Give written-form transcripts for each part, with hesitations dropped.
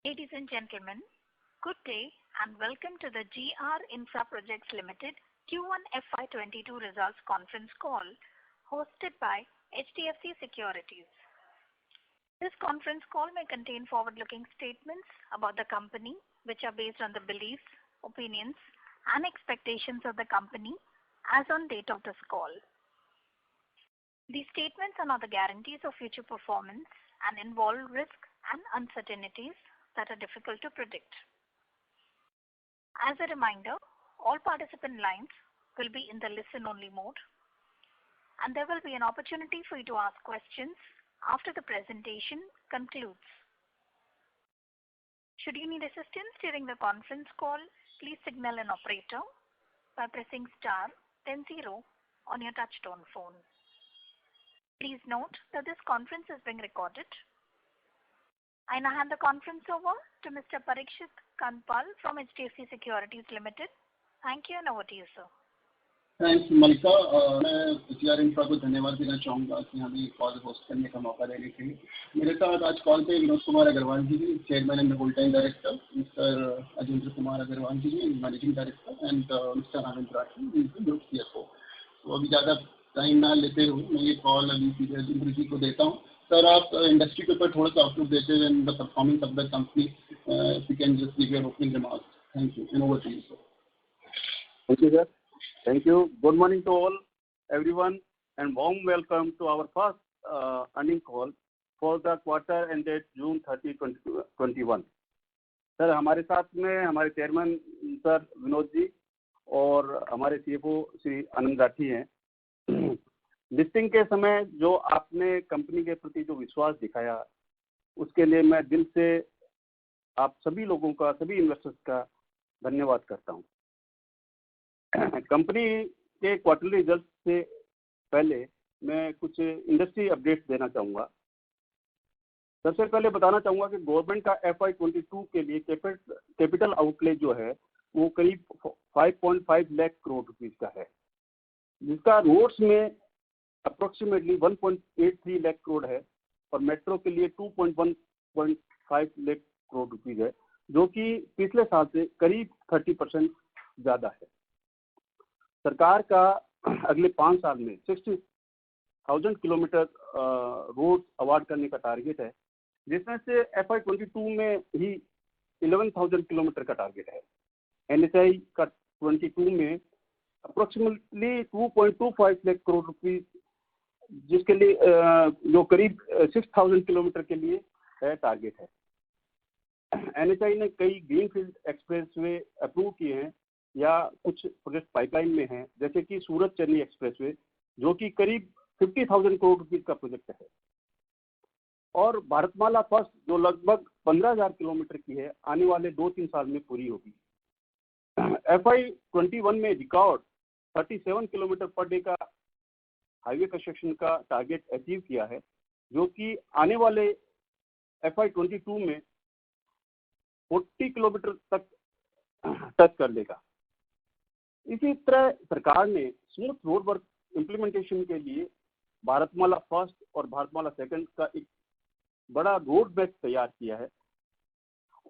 Ladies and gentlemen, good day and welcome to the GR Infra Projects Limited Q1 FY22 results conference call hosted by HDFC Securities. This conference call may contain forward-looking statements about the company which are based on the beliefs, opinions and expectations of the company as on date of this call. These statements are not the guarantees of future performance and involve risks and uncertainties that are difficult to predict. As a reminder, all participant lines will be in the listen-only mode, and there will be an opportunity for you to ask questions after the presentation concludes. Should you need assistance during the conference call, please signal an operator by pressing star then 0 on your touchtone phone. Please note that this conference is being recorded. I now hand the conference over to Mr. Parikshit Kandpal from HDFC Securities Limited. Thank you and over to you, sir. Thanks Mallika. मैं GR infra को धन्यवाद देना चाहूँगा कि हमें call host करने का मौका देने के लिए। मेरे साथ आज कॉल पे Vinod Kumar Agarwal ji, chairman and whole time director, mister Ajendra Kumar Agarwal ji, managing director, and mister Anand Rathi, group CFO. तो अभी ज़्यादा टाइम ना लेते हुए मैं ये कॉल अभी सीधे अजेंद्र जी को देता हूँ। सर, आप इंडस्ट्री के ऊपर थोड़ा सा आउटलुक देते हुए the performance of the company, if you can just give your opening remarks. Thank you and over to you sir. Thank you, sir. Thank you. Good morning to all, everyone, and warm welcome to our first earnings call for the quarter ended June 30, 2021. Sir, हमारे साथ में हमारे chairman sir Vinod ji और हमारे CFO Shri Anand Rathi हैं। Listing के समय जो आपने कंपनी के प्रति जो विश्वास दिखाया, उसके लिए मैं दिल से आप सभी लोगों का, सभी इन्वेस्टर्स का धन्यवाद करता हूं। कंपनी के क्वार्टरली रिजल्ट से पहले मैं कुछ इंडस्ट्री अपडेट्स देना चाहूँगा। सबसे पहले बताना चाहूँगा कि गवर्नमेंट का FY22 के लिए कैपिटल आउटले जो है वो करीब 5.5 लाख करोड़ रुपीस का है, जिसका रोड्स में अप्रोक्सीमेटली 1.83 लाख करोड़ है और मेट्रो के लिए 2.15 लाख करोड़ रुपीस है, जो कि पिछले साल से करीब 30% ज़्यादा है। सरकार का अगले 5 साल में 60,000 किलोमीटर रोड अवार्ड करने का टारगेट है, जिसमें से FY22 में ही 11,000 किलोमीटर का टारगेट है। NHAI का 22 में अप्रोक्सीमेटली 2.25 लाख करोड़ रुपीस, जिसके लिए जो करीब 6,000 किलोमीटर के लिए है टारगेट है। NHAI ने कई ग्रीनफील्ड एक्सप्रेसवे अप्रूव किए हैं या कुछ प्रोजेक्ट पाइपलाइन में हैं, जैसे कि सूरत चेन्नई एक्सप्रेसवे, जो कि करीब 50,000 करोड़ रुपीस का प्रोजेक्ट है, और भारतमाला फर्स्ट जो लगभग 15,000 किलोमीटर की है, आने वाले 2-3 साल में पूरी होगी। FY21 में रिकॉर्ड 37 किलोमीटर पर डे का हाईवे कंस्ट्रक्शन का टारगेट अचीव किया है, जो कि आने वाले FY22 में 40 किलोमीटर तक टच कर लेगा। इसी तरह सरकार ने स्मूथ रोड वर्क इम्प्लीमेंटेशन के लिए भारतमाला फर्स्ट और भारतमाला सेकंड का एक बड़ा रोड मैप तैयार किया है,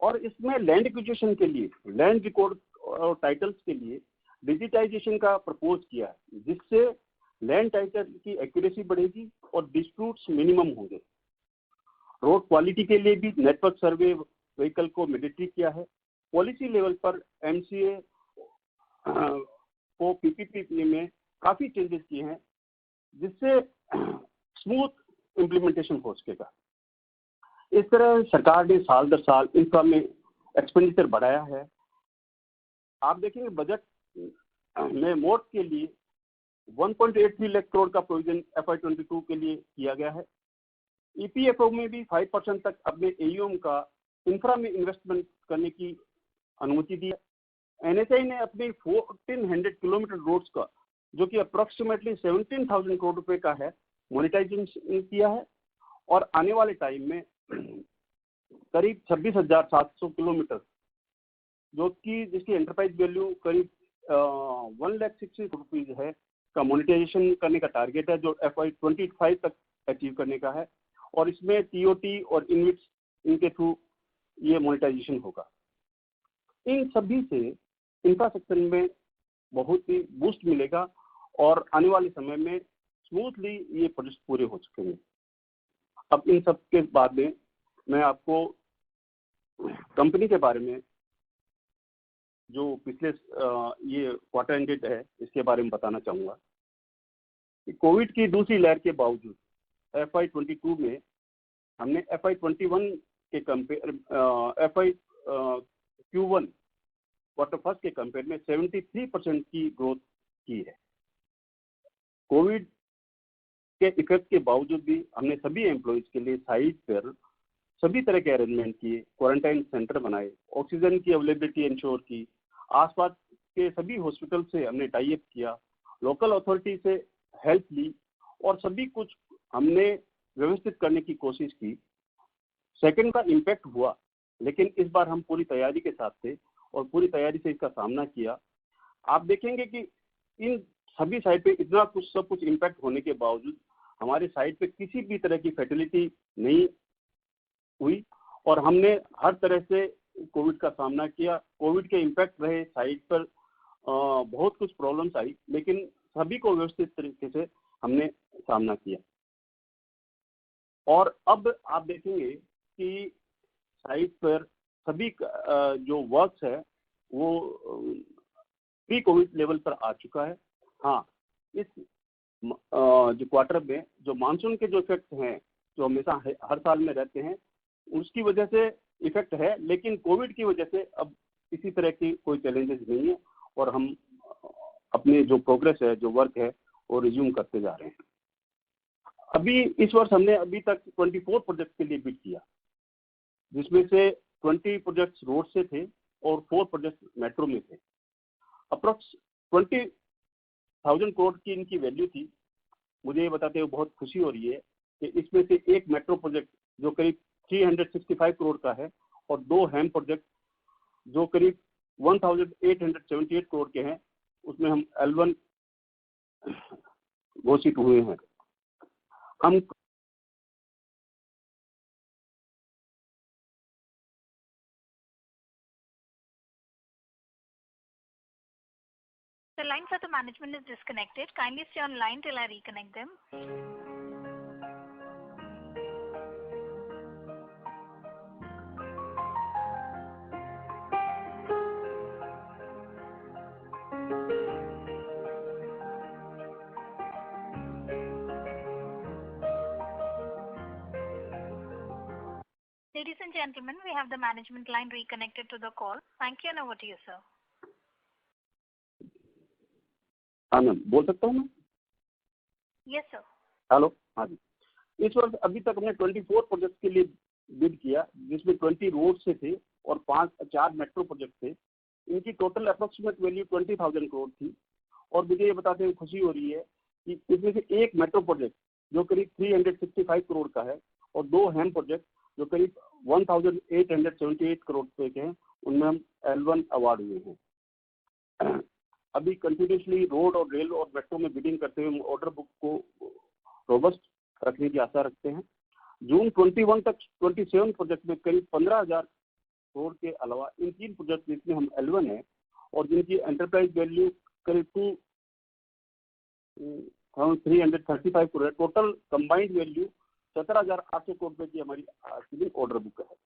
और इसमें लैंड एक्विजिशन के लिए, लैंड रिकॉर्ड और टाइटल्स के लिए डिजिटाइजेशन का प्रपोज किया है, जिससे लैंड टाइटल की एक्यूरेसी बढ़ेगी और डिस्प्यूट्स मिनिमम होंगे। रोड क्वालिटी के लिए भी नेटवर्क सर्वे व्हीकल को मैंडेटरी किया है। पॉलिसी लेवल पर MCA को PPP में काफ़ी चेंजेस किए हैं, जिससे स्मूथ इम्प्लीमेंटेशन हो सकेगा। इस तरह सरकार ने साल दर साल इंफ्रा में एक्सपेंडिचर बढ़ाया है। आप देखेंगे बजट में मोड के लिए 1.83 लाख करोड़ का प्रोविजन FY22 के लिए किया गया है। EPFO में भी 5% तक अपने AUM का इंफ्रा में इन्वेस्टमेंट करने की अनुमति दी है। NHAI ने अपने 1400 किलोमीटर रोड्स का, जो कि अप्रोक्सीमेटली 17,000 करोड़ रुपए का है, मोनेटाइजेशन किया है, और आने वाले टाइम में करीब 26,700 किलोमीटर, जो कि जिसकी एंटरप्राइज वैल्यू करीब 1,60,000 रुपीज है, का मोनेटाइजेशन करने का टारगेट है, जो FY25 तक अचीव करने का है। और इसमें TOT और इनविट्स इनके थ्रू ये मोनेटाइजेशन होगा। इन सभी से इंफ्रास्ट्रक्चर में बहुत ही बूस्ट मिलेगा और आने वाले समय में स्मूथली ये प्रोजेक्ट पूरे हो सकेंगे। अब इन सब के बाद में मैं आपको कंपनी के बारे में जो पिछले ये क्वार्टर एंडेड है इसके बारे में बताना चाहूँगा कि कोविड की दूसरी लहर के बावजूद FY22 में हमने FY21 के कंपेयर Q1 क्वार्टर फर्स्ट के कंपेयर में 73% की ग्रोथ की है। कोविड के इफेक्ट के बावजूद भी हमने सभी एम्प्लॉयज के लिए साइट पर सभी तरह के अरेंजमेंट किए, क्वारंटाइन सेंटर बनाए, ऑक्सीजन की अवेलेबिलिटी इंश्योर की, आसपास के सभी हॉस्पिटल से हमने टाई अप किया, लोकल अथॉरिटी से हेल्प ली और सभी कुछ हमने व्यवस्थित करने की कोशिश की। सेकंड का इम्पैक्ट हुआ, लेकिन इस बार हम पूरी तैयारी के साथ थे और पूरी तैयारी से इसका सामना किया। आप देखेंगे कि इन सभी साइट पे इतना कुछ सब कुछ इम्पैक्ट होने के बावजूद हमारे साइट पे किसी भी तरह की फैटिलिटी नहीं हुई और हमने हर तरह से कोविड का सामना किया। कोविड के इम्पैक्ट रहे साइट पर, बहुत कुछ प्रॉब्लम्स आई, लेकिन सभी को व्यवस्थित तरीके से हमने सामना किया। और अब आप देखेंगे कि साइट पर सभी जो वर्क्स है वो प्री कोविड लेवल पर आ चुका है। हाँ, इस जो क्वार्टर में जो मानसून के जो इफेक्ट हैं जो हमेशा हर साल में रहते हैं उसकी वजह से इफेक्ट है, लेकिन कोविड की वजह से अब इसी तरह की कोई चैलेंजेस नहीं है और हम अपने जो प्रोग्रेस है, जो वर्क है, वो रिज्यूम करते जा रहे हैं। अभी इस वर्ष हमने अभी तक 24 प्रोजेक्ट के लिए बिड किया, जिसमें से 20 प्रोजेक्ट्स रोड से थे और 4 प्रोजेक्ट मेट्रो में थे। अप्रोक्स 20,000 करोड़ की इनकी वैल्यू थी। मुझे ये बताते हुए बहुत खुशी हो रही है कि इसमें से एक मेट्रो प्रोजेक्ट जो करीब 365 करोड़ का है और 2 हैम प्रोजेक्ट जो करीब 1878 करोड़ के हैं, उसमें हम L1 घोषित हुए हैं। हम The line for the management is disconnected. Kindly stay on line till I reconnect them. Ladies and gentlemen, we have the management line reconnected to the call. Thank you and over to you, sir. हाँ ma'am, बोल सकता हूँ मैं? Yes, sir. Hello, हाँ जी। इस वर्ष अभी तक हमने 24 प्रोजेक्ट के लिए बिड किया, जिसमें 20 रोड से थे और 4 मेट्रो प्रोजेक्ट थे। इनकी टोटल अप्रोक्सीमेट वैल्यू 20,000 करोड़ थी। और मुझे ये बताते हुए खुशी हो रही है कि इसमें से एक मेट्रो प्रोजेक्ट जो करीब 365 करोड़ का है और 2 हैम प्रोजेक्ट जो करीब 1878 करोड़ रुपए के हैं, उनमें हम L1 अवार्ड हुए हैं। अभी कंटिन्यूसली रोड और रेल और मेट्रो में बिडिंग करते हुए हम ऑर्डर बुक को रोबस्ट रखने की आशा रखते हैं। जून 21 तक 27 प्रोजेक्ट में करीब 15,000 करोड़ के अलावा इन 3 प्रोजेक्ट जिसमें हम L1 है और जिनकी एंटरप्राइज वैल्यू करीब 335 करोड़ है। टोटल कंबाइंड वैल्यू 17,800 करोड़ रुपए की हमारी सिविल ऑर्डर बुक है।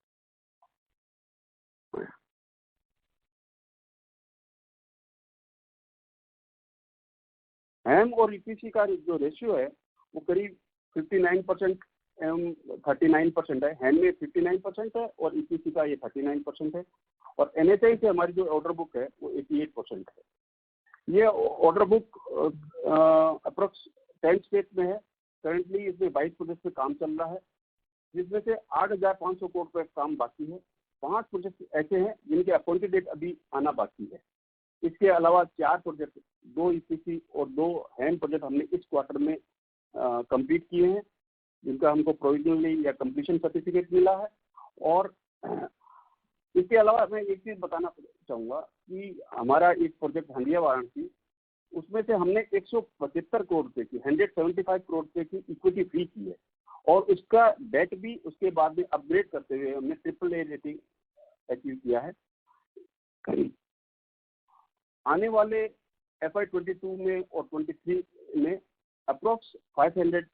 हैम और EPC का जो रेशियो है वो करीब 59% एवं 39% है। हैम में 59% है और EPC का ये 39% है और NHAI से हमारी जो ऑर्डर बुक है वो 88% है। ये ऑर्डर बुक अप्रोक्स 10 स्टेट में है। करंटली इसमें 22 प्रोजेक्ट पे काम चल रहा है, जिसमें से 8,500 करोड़ पे काम बाकी है। 5 प्रोजेक्ट ऐसे हैं जिनके अपॉइंटेड डेट अभी आना बाकी है। इसके अलावा 4 प्रोजेक्ट, 2 EPC और 2 हैम प्रोजेक्ट हमने इस क्वार्टर में कंप्लीट किए हैं, जिनका हमको प्रोविजनली या कंप्लीशन सर्टिफिकेट मिला है। और इसके अलावा मैं एक चीज़ बताना चाहूँगा कि हमारा एक प्रोजेक्ट हंडिया वाराणसी, उसमें से हमने 175 करोड़ रुपए की 175 करोड़ रुपए की इक्विटी फ्री की है और उसका डेट भी उसके बाद में अपग्रेड करते हुए हमने AAA रेटिंग अचीव किया है। आने वाले FY22 में और 23 में अप्रोक्स 500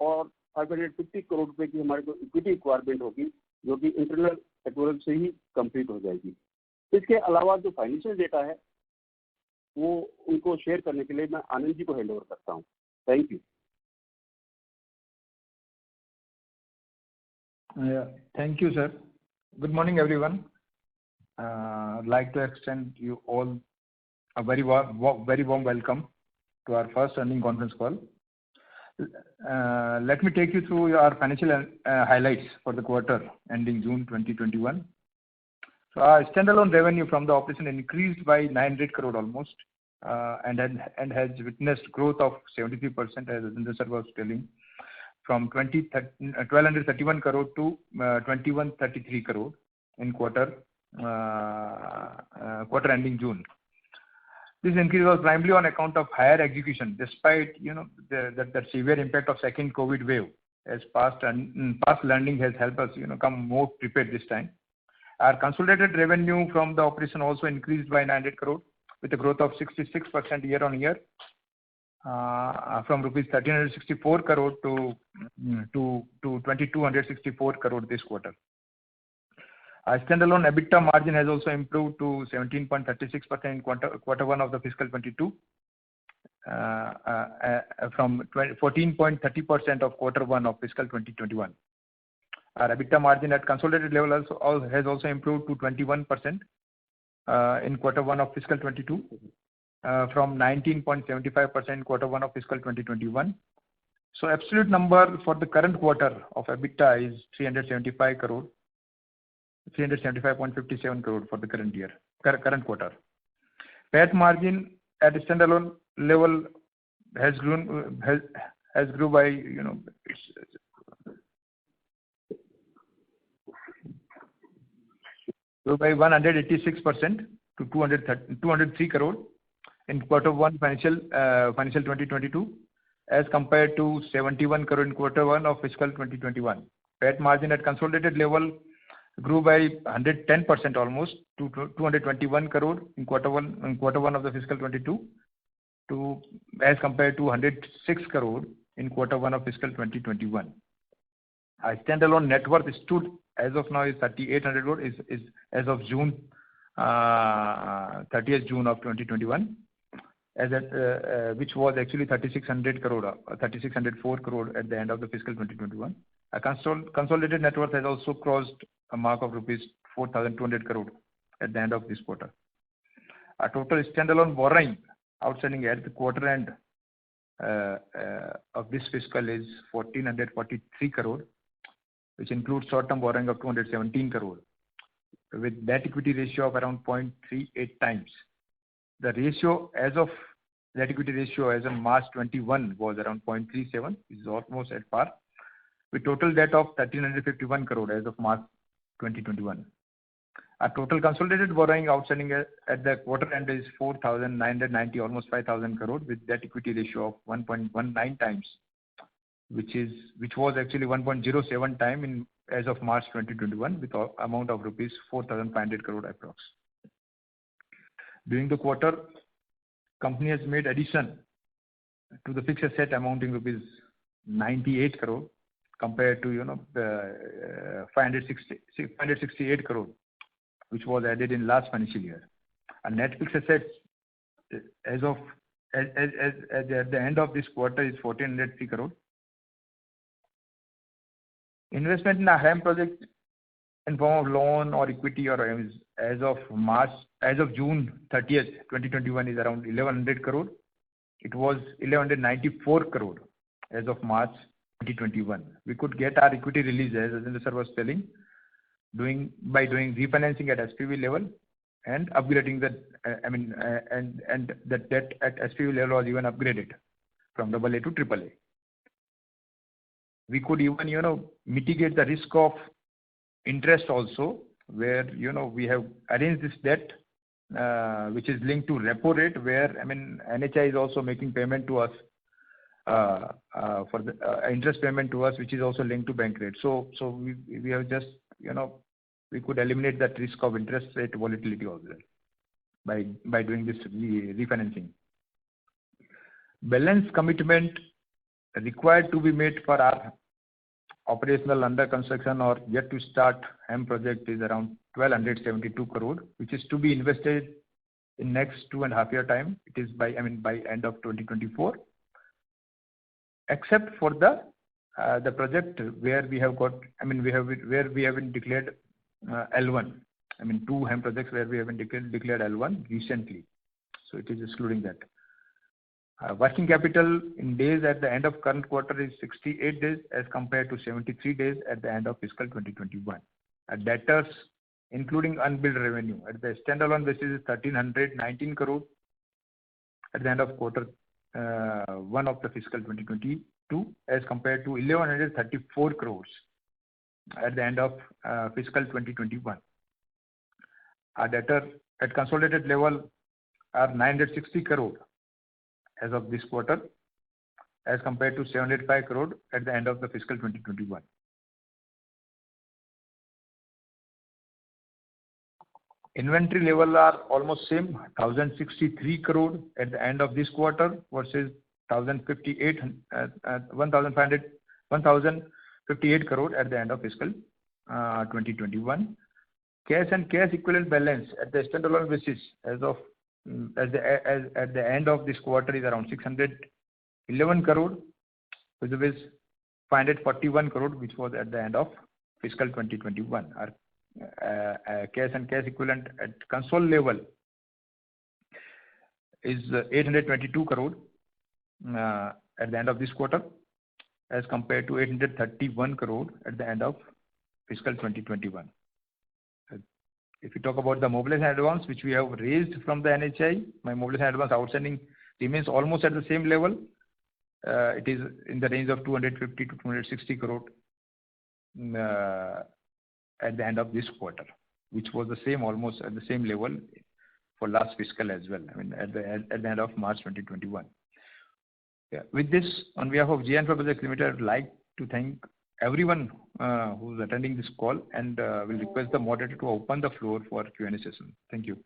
और 550 करोड़ रुपए की हमारे को इक्विटी रिक्वायरमेंट होगी, जो कि इंटरनल एक्रूवल से ही कंप्लीट हो जाएगी। इसके अलावा जो फाइनेंशियल डेटा है वो उनको शेयर करने के लिए मैं आनंद जी को हैंड ओवर करता हूँ। Thank you. Thank you, sir. Good morning, everyone. I'd like to extend you all a very warm welcome to our first earnings conference call. Let me take you through our financial highlights for the quarter ending June 2021. So our standalone revenue from the operation increased by 900 crore almost, and has witnessed growth of 73%, as Rajendra sir was telling, from 1231 crore to 2133 crore in quarter ending June. This increase was primarily on account of higher execution, despite the severe impact of second COVID wave. As past learning has helped us come more prepared this time. Our consolidated revenue from the operation also increased by 900 crore with a growth of 66% year on year, from rupees 1364 crore to 2264 crore this quarter. Our standalone EBITDA margin has also improved to 17.36% in quarter one of the fiscal 22, from 14.30% of quarter one of fiscal 2021. Our EBITDA margin at consolidated level has also improved to 21% in quarter one of fiscal 22, from 19.75% in quarter one of fiscal 2021. So absolute number for the current quarter of EBITDA is 375 crore. 375.57 crore for the current quarter. PAT margin at a standalone level has grew by grew by 186% to 203 crore in quarter one financial 2022, as compared to 71 crore in quarter one of fiscal 2021. PAT margin at consolidated level grew by 110% almost to 221 crore in quarter one of the fiscal 22, as compared to 106 crore in quarter one of fiscal 2021. Our standalone net worth stood as of now is 3,800 crore, is as of June 30th June of 2021, which was actually 3,600 crore, 3,604 crore at the end of the fiscal 2021. Our consolidated net worth has also crossed a mark of rupees 4,200 crore at the end of this quarter. Our total standalone borrowing outstanding at the quarter end of this fiscal is 1,443 crore, which includes short-term borrowing of 217 crore, with debt equity ratio of around 0.38 times. The ratio as of debt equity ratio as on March 21 was around 0.37, which is almost at par, with total debt of 1,351 crore as of March 2021. Our total consolidated borrowing outstanding at the quarter end is 4,990, almost 5,000 crore, with debt equity ratio of 1.19 times, which was actually 1.07 time as of March 2021, with an amount of rupees 4,500 crore approx. During the quarter, company has made addition to the fixed asset amounting rupees 98 crore compared to 568 crore, which was added in last financial year. Our net fixed assets at the end of this quarter is 1,403 crore. Investment in our HAM project in form of loan or equity or as of June 30th, 2021 is around 1,100 crore. It was 1,194 crore as of March 2021. We could get our equity release, as Rajendra sir was telling, by doing refinancing at SPV level and upgrading and the debt at SPV level was even upgraded from AA to AAA. We could even mitigate the risk of interest also, where we have arranged this debt which is linked to repo rate, where NHAI is also making payment to us for the interest payment to us, which is also linked to bank rate. So we have just we could eliminate that risk of interest rate volatility also by doing this refinancing. Balance commitment required to be made for our operational under construction or yet to start HAM project is around 1,272 crore, which is to be invested in next 2.5 year time. It is by end of 2024, except for the project where we have got, where we have been declared L1. 2 HAM projects where we have been declared L1 recently. So it is excluding that. Working capital in days at the end of current quarter is 68 days as compared to 73 days at the end of fiscal 2021. Debtors, including unbilled revenue, at the standalone basis is 1,319 crore at the end of quarter 1 of the fiscal 2022 as compared to 1,134 crores at the end of fiscal 2021. Our debtor at consolidated level are 960 crore as of this quarter as compared to 705 crore at the end of the fiscal 2021. Inventory level are almost same, 1,063 crore at the end of this quarter versus 1,058 crore at the end of fiscal 2021. Cash and cash equivalent balance at the standalone basis at the end of this quarter is around 611 crore, which is 541 crore, which was at the end of fiscal 2021. Our cash and cash equivalent at console level is 822 crore at the end of this quarter as compared to 831 crore at the end of fiscal 2021. If you talk about the mobilization advance which we have raised from the NHAI, my mobilization advance outstanding remains almost at the same level. It is in the range of 250 to 260 crore at the end of this quarter, which was the same, almost at the same level for last fiscal as well. At the end of March 2021. Yeah. With this, on behalf of G Infra Projects Limited, I would like to thank everyone who is attending this call and will request the moderator to open the floor for Q&A session. Thank you.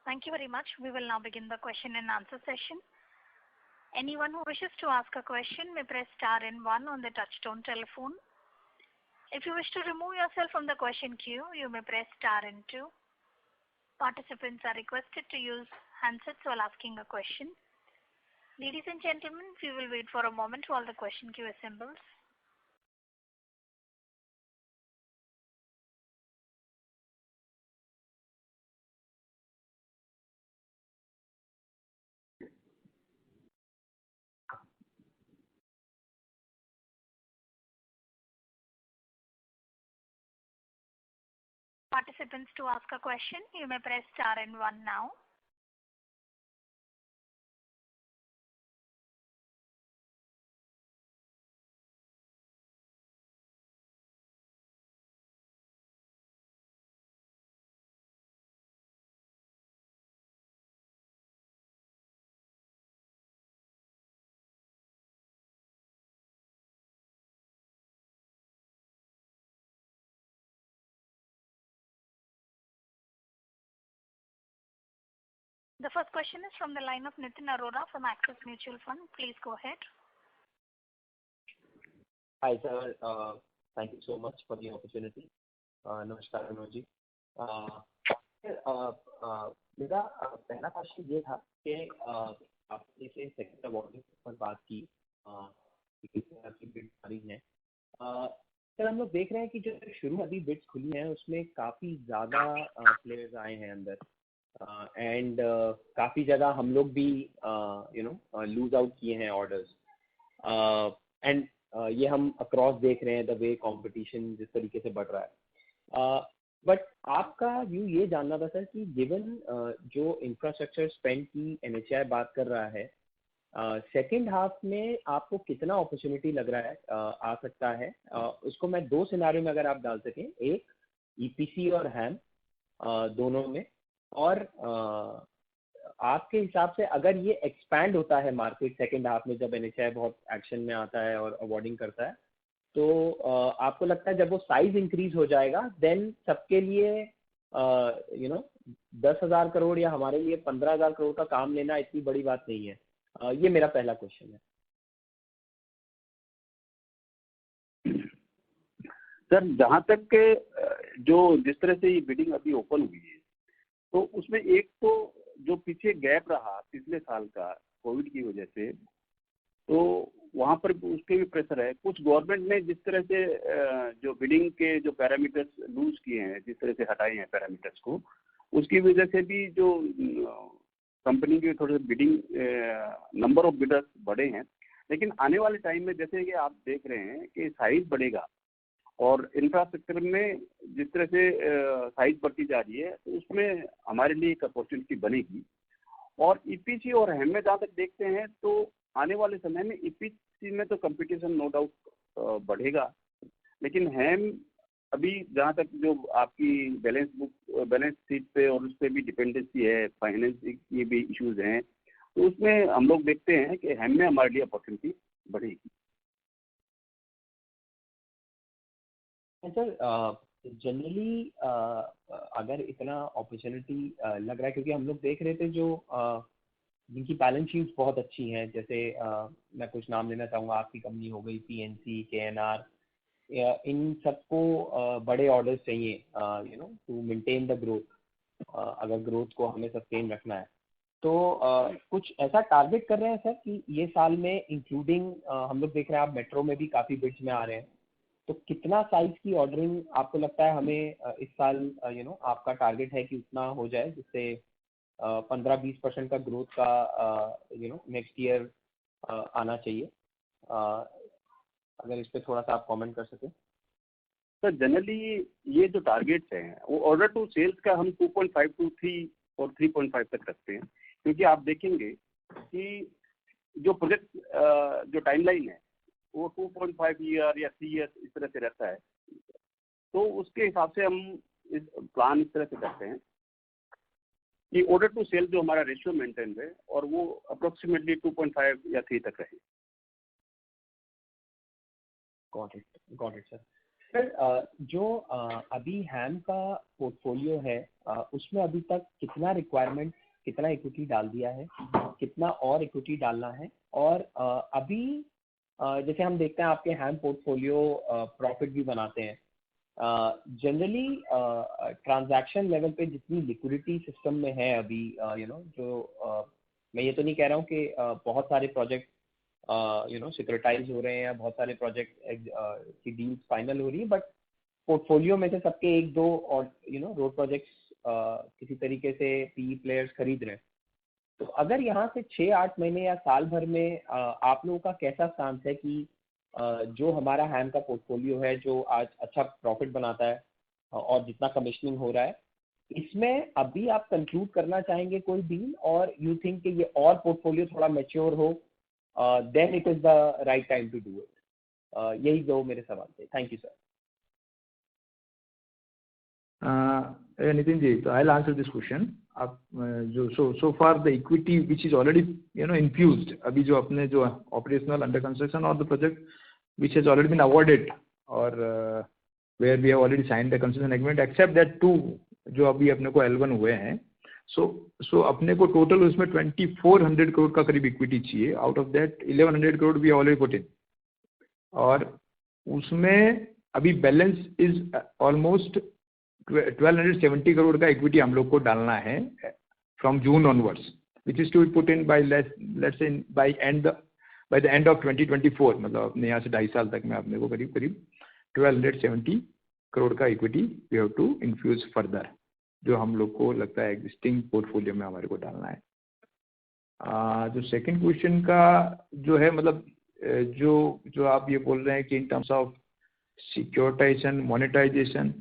Thank you very much. We will now begin the question and answer session. Anyone who wishes to ask a question may press star and 1 on the touchtone telephone. If you wish to remove yourself from the question queue, you may press star and 2. Participants are requested to use handsets while asking a question. Ladies and gentlemen, we will wait for a moment while the question queue assembles. Participants, to ask a question, you may press star and 1 now. The first question is from the line of Nitin Arora from Axis Mutual Fund. Please go ahead. Hi sir, thank you so much for the opportunity. Namaskar Manoj ji. मेरा पहला question ये था कि आपने से sector awarding पर बात की किस तरह की बिड आ रही हैं। सर हम लोग देख रहे हैं कि जो शुरू अभी बिड्स खुली हैं उसमें काफ़ी ज़्यादा प्लेयर्स आए हैं अंदर एंड काफ़ी ज़्यादा हम लोग भी लूज आउट किए हैं ऑर्डर्स एंड ये हम अक्रॉस देख रहे हैं द वे कंपटीशन जिस तरीके से बढ़ रहा है। बट आपका व्यू ये जानना था सर कि गिवन जो इंफ्रास्ट्रक्चर स्पेंड की एनएचआई बात कर रहा है सेकेंड हाफ में आपको कितना अपॉर्चुनिटी लग रहा है आ सकता है। उसको मैं 2 सिनारियो में अगर आप डाल सकें, एक ईपीसी और हैम दोनों में, और आपके हिसाब से अगर ये एक्सपैंड होता है मार्केट सेकेंड हाफ में जब एनएचआई बहुत एक्शन में आता है और अवॉर्डिंग करता है तो आपको लगता है जब वो साइज इंक्रीज हो जाएगा देन सबके लिए 10,000 करोड़ या हमारे लिए 15,000 करोड़ का काम लेना इतनी बड़ी बात नहीं है। ये मेरा पहला क्वेश्चन है। सर, जहाँ तक के जो जिस तरह से ये बिडिंग अभी ओपन हुई है, तो उसमें एक तो जो पीछे गैप रहा पिछले साल का कोविड की वजह से, तो वहाँ पर उसके भी प्रेशर है। कुछ गवर्नमेंट ने जिस तरह से जो बिडिंग के जो पैरामीटर्स लूज किए हैं, जिस तरह से हटाए हैं पैरामीटर्स को, उसकी वजह से भी जो कंपनी के थोड़े बिडिंग नंबर ऑफ बिडर्स बढ़े हैं। लेकिन आने वाले टाइम में जैसे कि आप देख रहे हैं कि साइज बढ़ेगा और इंफ्रास्ट्रक्चर में जिस तरह से साइज बढ़ती जा रही है, तो उसमें हमारे लिए एक अपॉर्चुनिटी बनेगी। और ईपीसी और हैम में जहाँ तक देखते हैं तो आने वाले समय में ईपीसी में तो कंपटीशन नो डाउट बढ़ेगा, लेकिन हैम अभी जहाँ तक जो आपकी बैलेंस शीट पे और उस पर भी डिपेंडेंसी है, फाइनेंस की भी इश्यूज हैं, तो उसमें हम लोग देखते हैं कि हैम में हमारे लिए अपॉर्चुनिटी बढ़ेगी। सर, जनरली अगर इतना अपॉर्चुनिटी लग रहा है, क्योंकि हम लोग देख रहे थे जो जिनकी बैलेंस शीट्स बहुत अच्छी हैं, जैसे मैं कुछ नाम लेना चाहूँगा, आपकी कंपनी हो गई पीएनसी, केएनआर, इन सबको बड़े ऑर्डर्स चाहिए टू मेंटेन द ग्रोथ। अगर ग्रोथ को हमें सस्टेन रखना है तो कुछ ऐसा टारगेट कर रहे हैं सर कि ये साल में इंक्लूडिंग हम लोग देख रहे हैं आप मेट्रो में भी काफ़ी बिड्स में आ रहे हैं, तो कितना साइज की ऑर्डरिंग आपको लगता है हमें इस साल आपका टारगेट है कि उतना हो जाए जिससे 15-20% का ग्रोथ का नेक्स्ट ईयर आना चाहिए? अगर इस पे थोड़ा सा आप कमेंट कर सकें। सर, जनरली ये जो टारगेट्स हैं वो ऑर्डर टू सेल्स का हम 2.5 to 3 और 3.5 तक रखते हैं, क्योंकि आप देखेंगे कि जो प्रोजेक्ट जो टाइमलाइन है वो 2.5 ईयर या 3 ईयर इस तरह से रहता है, तो उसके हिसाब से हम इस प्लान इस तरह से करते हैं कि ऑर्डर टू सेल जो हमारा रेशियो मेंटेन है और वो अप्रोक्सीमेटली 2.5 या 3 तक रहे। Got it sir. सर, जो अभी हैम का पोर्टफोलियो है उसमें अभी तक कितना रिक्वायरमेंट, कितना इक्विटी डाल दिया है, कितना और इक्विटी डालना है, और अभी जैसे हम देखते हैं आपके हैम पोर्टफोलियो प्रॉफिट भी बनाते हैं, जनरली ट्रांजैक्शन लेवल पे जितनी लिक्विडिटी सिस्टम में है अभी, मैं ये तो नहीं कह रहा हूँ कि बहुत सारे प्रोजेक्ट सिक्योरिटाइज हो रहे हैं या बहुत सारे प्रोजेक्ट की डील्स फाइनल हो रही है, बट पोर्टफोलियो में से सबके एक दो और रोड प्रोजेक्ट्स किसी तरीके से पी प्लेयर्स खरीद रहे हैं। तो अगर यहाँ से 6-8 महीने या साल भर में आप लोगों का कैसा स्टांस है कि जो हमारा हैम का पोर्टफोलियो है जो आज अच्छा प्रॉफिट बनाता है और जितना कमिश्निंग हो रहा है, इसमें अभी आप कंक्लूड करना चाहेंगे कोई डील, और यू थिंक कि ये और पोर्टफोलियो थोड़ा मैच्योर हो, then it is the right time to do it? यही दो मेरे सवाल थे। Thank you sir. Nitin ji, so I'll answer this question. आप जो so far the equity which is already infused, अभी जो अपने जो operational under construction or the project which has already been awarded or where we have already signed the concession agreement, except that 2 जो अभी अपने को L1 हुए हैं, so अपने को टोटल उसमें 2400 करोड़ का करीब इक्विटी चाहिए। Out of that 1100 crore we already put in, और उसमें अभी बैलेंस इज ऑलमोस्ट 1270 करोड़ का इक्विटी हम लोग को डालना है from June onwards, which is to be put in by let's say by the end of 2024, मतलब अपने यहाँ से 2.5 साल तक में अपने को करीब 1270 करोड़ का equity we have to infuse further, जो हम लोग को लगता है एग्जिस्टिंग पोर्टफोलियो में हमारे को डालना है। जो सेकंड क्वेश्चन का जो है, मतलब जो आप ये बोल रहे हैं कि in terms of securitisation, monetisation,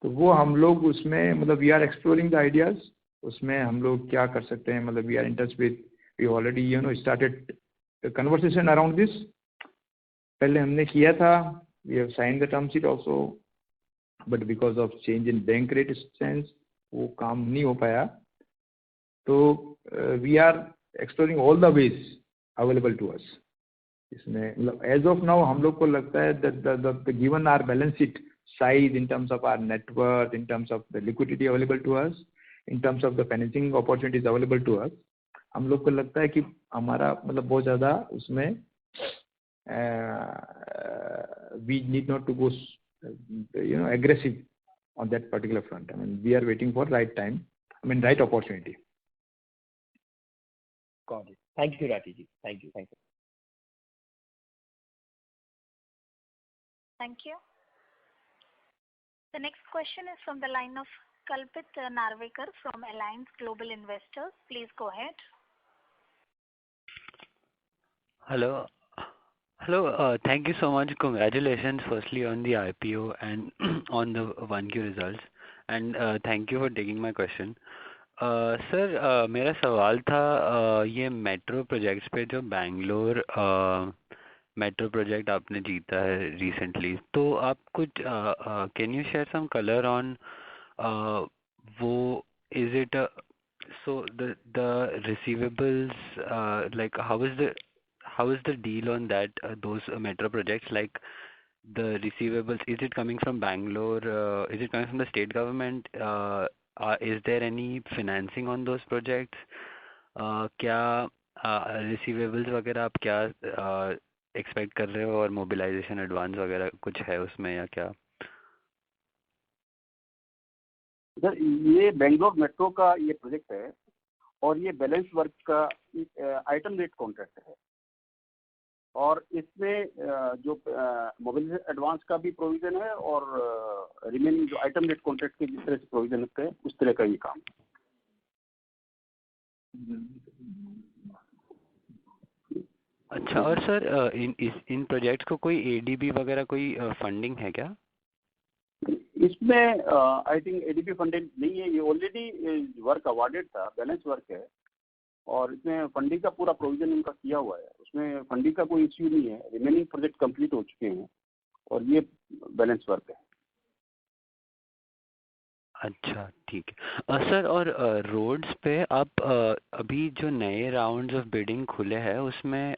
तो वो हम लोग उसमें मतलब we are exploring the ideas, उसमें हम लोग क्या कर सकते हैं, मतलब we are in touch with, we already started conversation around this. पहले हमने किया था, we have signed the term sheet also, but because of change in bank rate sense वो काम नहीं हो पाया। तो we are exploring all the veg available to अस इसमें मतलब एज ऑफ नाउ हम लोग को लगता है that given our balance sheet size in terms of our network, in terms of the liquidity available to us, in terms of the financing opportunities available to us, हम लोग को लगता है कि हमारा मतलब बहुत ज़्यादा उसमें we need not to go aggressive on that particular front. I mean, we are waiting for right time, right opportunity. Got it. Thank you, Rathi ji. Thank you. Thank you. The next question is from the line of Kalpit Narvekar from Alliance Global Investors. Please go ahead. Hello. Thank you so much. Congratulations firstly on the IPO and on the 1Q results. And thank you for taking my question. Sir मेरा सवाल था ये metro projects पे जो Bangalore metro project आपने जीता है recently, तो आप कुछ can you share some colour on वो is it so the receivables like how is the deal on that those metro projects, like the receivables, is it coming from Bangalore, is it coming from the state government, is there any financing on those projects, क्या receivables वगैरह आप क्या expect कर रहे हो और mobilization advance वगैरह कुछ है उसमें या क्या? सर ये बेंगलोर मेट्रो का ये प्रोजेक्ट है और ये बैलेंस वर्क का आइटम रेट कॉन्ट्रैक्ट है और इसमें जो मोबिलाइजेशन एडवांस का भी प्रोविजन है और रिमेनिंग जो आइटम रेट कॉन्ट्रैक्ट के जिस तरह से प्रोविजन होते हैं उस तरह का ये काम। अच्छा, और सर इन प्रोजेक्ट्स को कोई एडीबी वगैरह कोई फंडिंग है क्या? इसमें आई थिंक एडीबी फंडिंग नहीं है, ये ऑलरेडी वर्क अवार्डेड था, बैलेंस वर्क है और इसमें फंडिंग का पूरा प्रोविजन उनका किया हुआ है, उसमें फंडिंग का कोई इश्यू नहीं है, रिमेनिंग प्रोजेक्ट कंप्लीट हो चुके हैं और ये बैलेंस वर्क है। अच्छा ठीक है सर, और रोड्स पे आप अभी जो नए राउंड्स ऑफ बिडिंग खुले हैं उसमें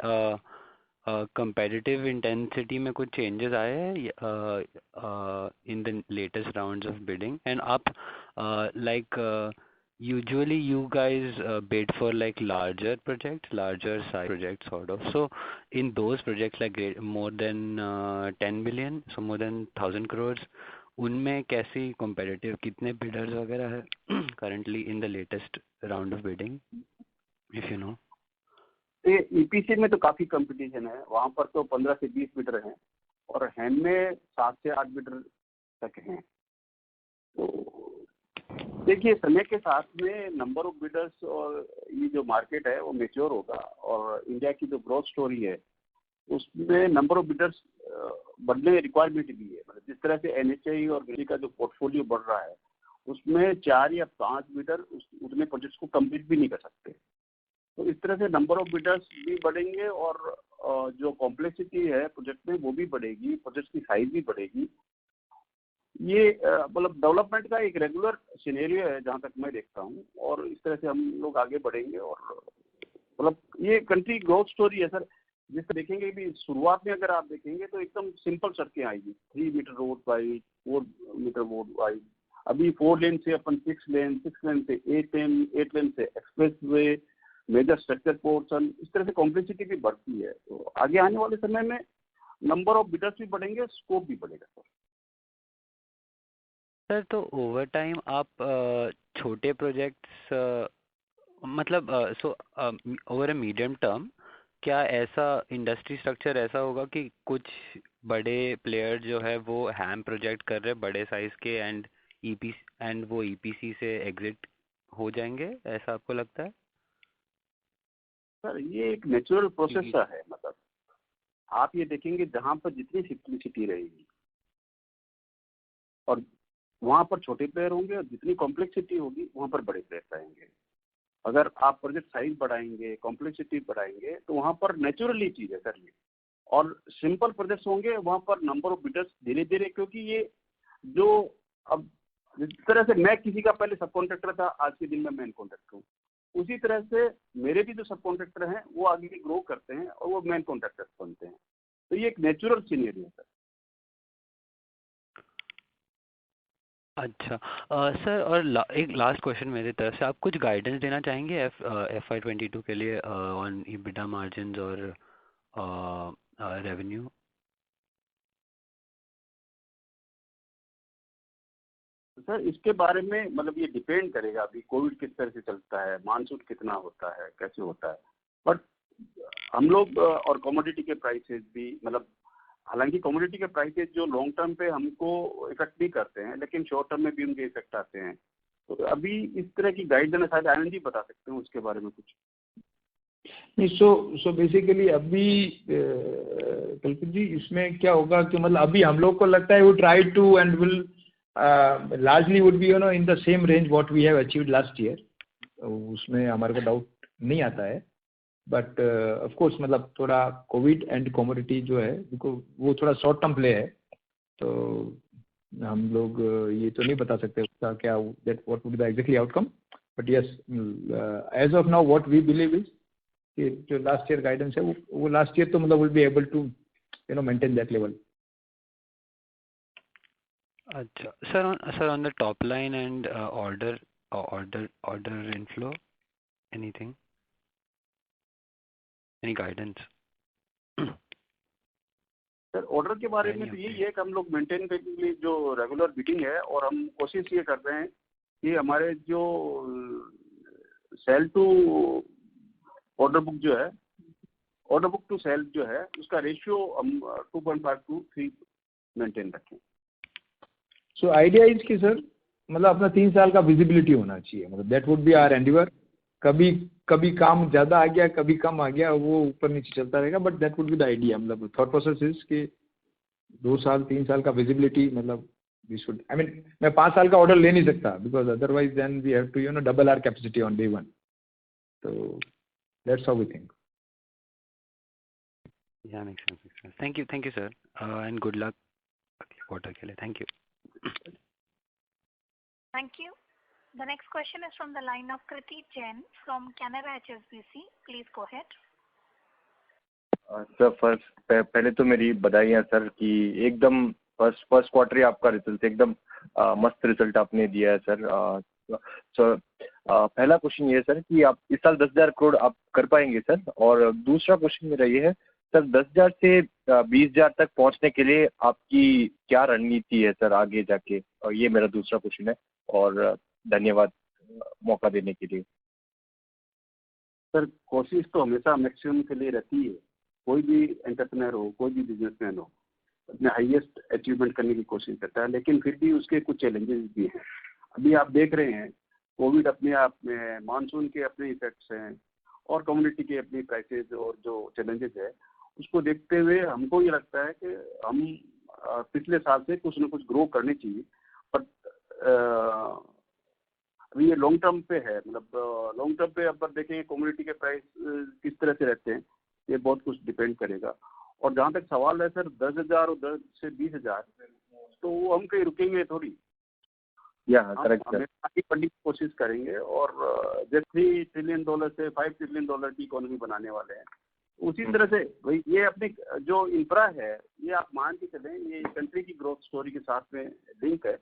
competitive intensity में कुछ changes आए हैं in the latest rounds of bidding, and up like usually you guys bid for like larger projects, larger size projects sort of, so in those projects like more than 10 billion, so more than 1,000 crores, उनमें कैसी competitive कितने bidders वगैरह है currently in the latest round of bidding, if you know? EPC में तो काफी competition है, वहाँ पर तो 15 से 20 बिडर हैं और हैंड में 7 से 8 बिडर तक हैं। तो देखिए समय के साथ में नंबर ऑफ बिडर्स और ये जो मार्केट है वो मैच्योर होगा और इंडिया की जो ग्रोथ स्टोरी है उसमें नंबर ऑफ बिडर्स बढ़ने रिक्वायरमेंट भी है, मतलब जिस तरह से एनएचआई और गिरी का जो पोर्टफोलियो बढ़ रहा है उसमें 4 या 5 बिडर उतने प्रोजेक्ट्स को कंप्लीट भी नहीं कर सकते, तो इस तरह से नंबर ऑफ बिडर्स भी बढ़ेंगे और जो कॉम्प्लेक्सिटी है प्रोजेक्ट में वो भी बढ़ेगी, प्रोजेक्ट की साइज भी बढ़ेगी। ये मतलब डेवलपमेंट का एक रेगुलर सिनेरियो है जहाँ तक मैं देखता हूँ और इस तरह से हम लोग आगे बढ़ेंगे और मतलब ये कंट्री ग्रोथ स्टोरी है सर। जिस तरह देखेंगे भी शुरुआत में अगर आप देखेंगे तो एकदम सिंपल सड़कें आएगी, 3 metre road wide, 4 metre road wide, अभी 4 लेन से अपन 6 लेन से 8 लेन से expressway, major structure portion, इस तरह से कॉम्प्लेक्सिटी भी बढ़ती है, तो आगे आने वाले समय में नंबर ऑफ बिडर्स भी बढ़ेंगे, स्कोप भी बढ़ेगा सर। तो ओवर टाइम आप छोटे प्रोजेक्ट्स मतलब so over a medium term क्या ऐसा इंडस्ट्री स्ट्रक्चर ऐसा होगा कि कुछ बड़े प्लेयर जो है वो हैम प्रोजेक्ट कर रहे हैं बड़े साइज के एंड वो ईपीसी से एग्जिट हो जाएंगे, ऐसा आपको लगता है? सर ये एक नेचुरल प्रोसेस है, मतलब आप ये देखेंगे जहाँ पर जितनी सिंप्लिसिटी रहेगी और वहाँ पर छोटे प्लेयर होंगे और जितनी कॉम्प्लेक्सिटी होगी वहाँ पर बड़े प्लेयर आएंगे। अगर आप प्रोजेक्ट साइज बढ़ाएंगे, कॉम्प्लेक्सिटी बढ़ाएंगे तो वहाँ पर नेचुरली चीज है सर ये, और सिंपल प्रोजेक्ट्स होंगे वहाँ पर नंबर ऑफ बिडर्स धीरे धीरे, क्योंकि ये जो अब जिस तरह से मैं किसी का पहले सब कॉन्ट्रैक्टर था, आज के दिन में मेन कॉन्ट्रैक्टर हूँ, उसी तरह से मेरे भी जो सब कॉन्ट्रैक्टर हैं वो आगे ग्रो करते हैं और वो मेन कॉन्ट्रैक्टर बनते हैं। तो ये एक नेचुरल सीनरी है सर। अच्छा सर, और एक लास्ट क्वेश्चन मेरे तरफ से, आप कुछ गाइडेंस देना चाहेंगे FY22 के लिए ऑन EBITDA मार्जिन्स और रेवेन्यू? सर इसके बारे में मतलब ये डिपेंड करेगा अभी कोविड किस तरह से चलता है, मानसून कितना होता है, कैसे होता है। बट हम लोग और कमोडिटी के प्राइसेस भी मतलब, हालांकि कमोडिटी के प्राइसेस जो लॉन्ग टर्म पे हमको इफेक्ट भी करते हैं लेकिन शॉर्ट टर्म में भी उनके इफेक्ट आते हैं। तो अभी इस तरह की गाइडेंस शायद आनंद जी बता सकते हैं उसके बारे में कुछ। नहीं, सो बेसिकली अभी कल्पित जी इसमें क्या होगा कि मतलब अभी हम लोग को लगता है वो try to and will largely would be in the same range what we have achieved last year, उसमें हमारे को डाउट नहीं आता है। बट ऑफ कोर्स मतलब थोड़ा कोविड एंड कमोडिटी जो है वो थोड़ा शॉर्ट टर्म प्ले है, तो हम लोग ये तो नहीं बता सकते उसका क्या that what would be the exactly outcome. But yes, as of now what we believe is कि जो लास्ट ईयर गाइडेंस है वो लास्ट ईयर तो मतलब will be able to maintain that level. अच्छा sir, on the top line and order inflow, anything, any guidance? Sir order के बारे में तो यही है कि हम लोग मेंटेन करने के लिए जो रेगुलर मीटिंग है, और हम कोशिश ये कर रहे हैं कि हमारे जो सेल टू ऑर्डर बुक जो है, ऑर्डर बुक टू सेल जो है उसका रेशियो हम 2.5 to 3 मेंटेन रखें। सो आइडिया इज कि सर मतलब अपना 3 साल का विजिबिलिटी होना चाहिए, मतलब that would be our endeavour. कभी काम ज़्यादा आ गया, कभी कम आ गया, वो ऊपर नीचे चलता रहेगा, but that would be the idea. मतलब थॉट प्रोसेस इज कि 2 साल 3 साल का विजिबिलिटी, मतलब वी शुड, आई मीन मैं 5 साल का ऑर्डर ले नहीं सकता because otherwise then we have to double our capacity on day 1। तो that's how we think. Yeah, makes sense. Thank you sir, and good luck अगले क्वार्टर के लिए। Thank you. Thank you. The next question is from the line of Kriti Jain from Canara HSBC. Please go ahead. Sir पहले तो मेरी बधाई sir कि एकदम first quarter आपका रिजल्ट एकदम मस्त रिजल्ट आपने दिया है सर। पहला क्वेश्चन ये है सर कि आप इस साल 10,000 करोड़ आप कर पाएंगे सर? और दूसरा क्वेश्चन मेरा ये है सर, 10,000 से 20,000 तक पहुंचने के लिए आपकी क्या रणनीति है सर आगे जाके? और ये मेरा दूसरा क्वेश्चन है, और धन्यवाद मौका देने के लिए। सर कोशिश तो हमेशा मैक्सिमम के लिए रहती है, कोई भी एंटरप्रेन्योर हो, कोई भी बिजनेसमैन हो, अपने हाईएस्ट अचीवमेंट करने की कोशिश करता है, लेकिन फिर भी उसके कुछ चैलेंजेस भी हैं। अभी आप देख रहे हैं कोविड अपने आप में, मानसून के अपने इफेक्ट्स हैं, और कम्युनिटी के अपनी प्राइसेस और जो चैलेंजेस है, उसको देखते हुए हमको ये लगता है कि हम पिछले साल से कुछ न कुछ ग्रो करनी चाहिए। बट अभी ये लॉन्ग टर्म पे है, मतलब लॉन्ग टर्म पे अब देखेंगे कम्युनिटी के प्राइस किस तरह से रहते हैं, ये बहुत कुछ डिपेंड करेगा। और जहाँ तक सवाल है सर 10,000 और 10 से 20,000, तो वो हम कहीं रुकेंगे थोड़ी, करेक्ट सर। आगे बढ़ने की कोशिश करेंगे, और जैसे $3 ट्रिलियन से $5 ट्रिलियन की इकोनॉमी बनाने वाले हैं, उसी तरह से भाई ये अपनी जो इंफ्रा है, ये आप मान के चलें ये कंट्री की ग्रोथ स्टोरी के साथ में लिंक है।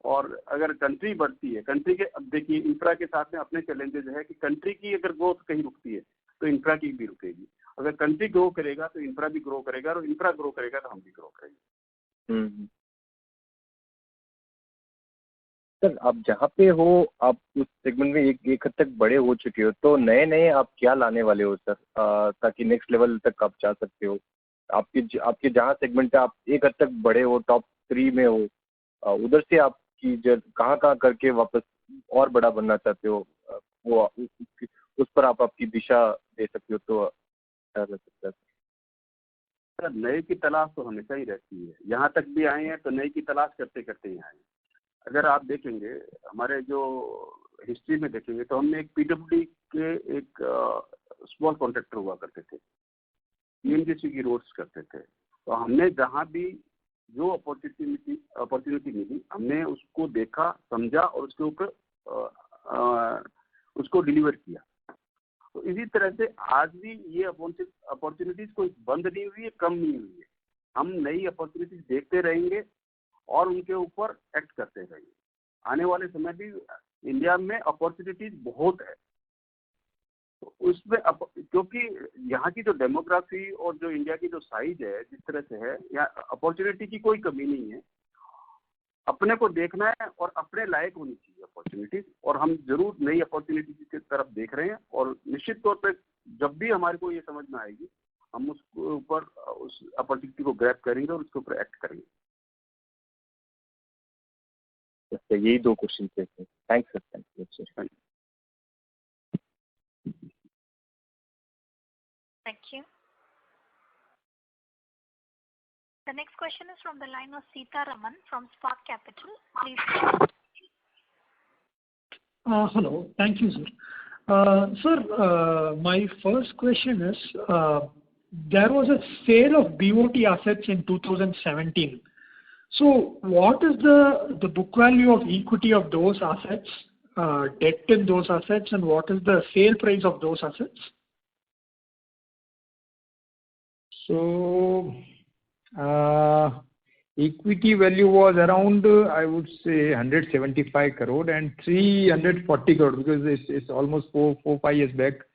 और अगर कंट्री बढ़ती है, कंट्री के, अब देखिए इंफ्रा के साथ में अपने चैलेंजेस है कि कंट्री की अगर ग्रोथ कहीं रुकती है तो इंफ्रा की भी रुकेगी। अगर कंट्री ग्रो करेगा तो इंफ्रा भी ग्रो करेगा, और इंफ्रा ग्रो करेगा तो हम भी ग्रो करेंगे। सर आप जहाँ पे हो, आप उस सेगमेंट में एक हद तक बड़े हो चुके हो, तो नए आप क्या लाने वाले हो सर, ताकि नेक्स्ट लेवल तक आप जा सकते हो? आपके जहाँ सेगमेंट है आप एक हद तक बड़े हो, टॉप 3 में हो, उधर से आपकी कहाँ करके वापस और बड़ा बनना चाहते हो, वो उस पर आप आपकी दिशा दे सकते हो तो अच्छा रह सकता है। सर नए की तलाश तो हमेशा ही रहती है, यहाँ तक भी आए हैं तो नए की तलाश करते करते ही आए हैं। अगर आप देखेंगे हमारे जो हिस्ट्री में देखेंगे तो हमने एक पीडब्ल्यूडी के एक स्मॉल कॉन्ट्रैक्टर हुआ करते थे, पीएमजीसी की रोड्स करते थे। तो हमने जहाँ भी जो अपॉर्चुनिटी मिली, हमने उसको देखा, समझा, और उसके ऊपर उसको डिलीवर किया। तो इसी तरह से आज भी ये अपॉर्चुनिटीज कोई बंद नहीं हुई है, कम नहीं हुई है। हम नई अपॉर्चुनिटीज देखते रहेंगे और उनके ऊपर एक्ट करते रहेंगे। आने वाले समय भी इंडिया में अपॉर्चुनिटीज बहुत है। तो उसमें क्योंकि यहाँ की जो डेमोग्राफी और जो इंडिया की जो साइज है जिस तरह से है, यहाँ अपॉर्चुनिटी की कोई कमी नहीं है। अपने को देखना है और अपने लायक होनी चाहिए अपॉर्चुनिटीज, और हम जरूर नई अपॉर्चुनिटी की तरफ देख रहे हैं। और निश्चित तौर पे जब भी हमारे को ये समझ में आएगी हम उसके ऊपर उस अपॉर्चुनिटी को ग्रैब करेंगे और उसके ऊपर एक्ट करेंगे। अच्छा, यही 2 क्वेश्चन थे sir. Thanks sir, thank you sir. Thank you. The next question is from the line of Sita Raman from Spark Capital. Please go ahead. Hello. Thank you, sir. Sir, my first question is, there was a sale of BOT assets in 2017. So what is the book value of equity of those assets, debt in those assets, and what is the sale price of those assets? So equity value was around, I would say 175 crore and 340 crore, because it's almost 4-5 years back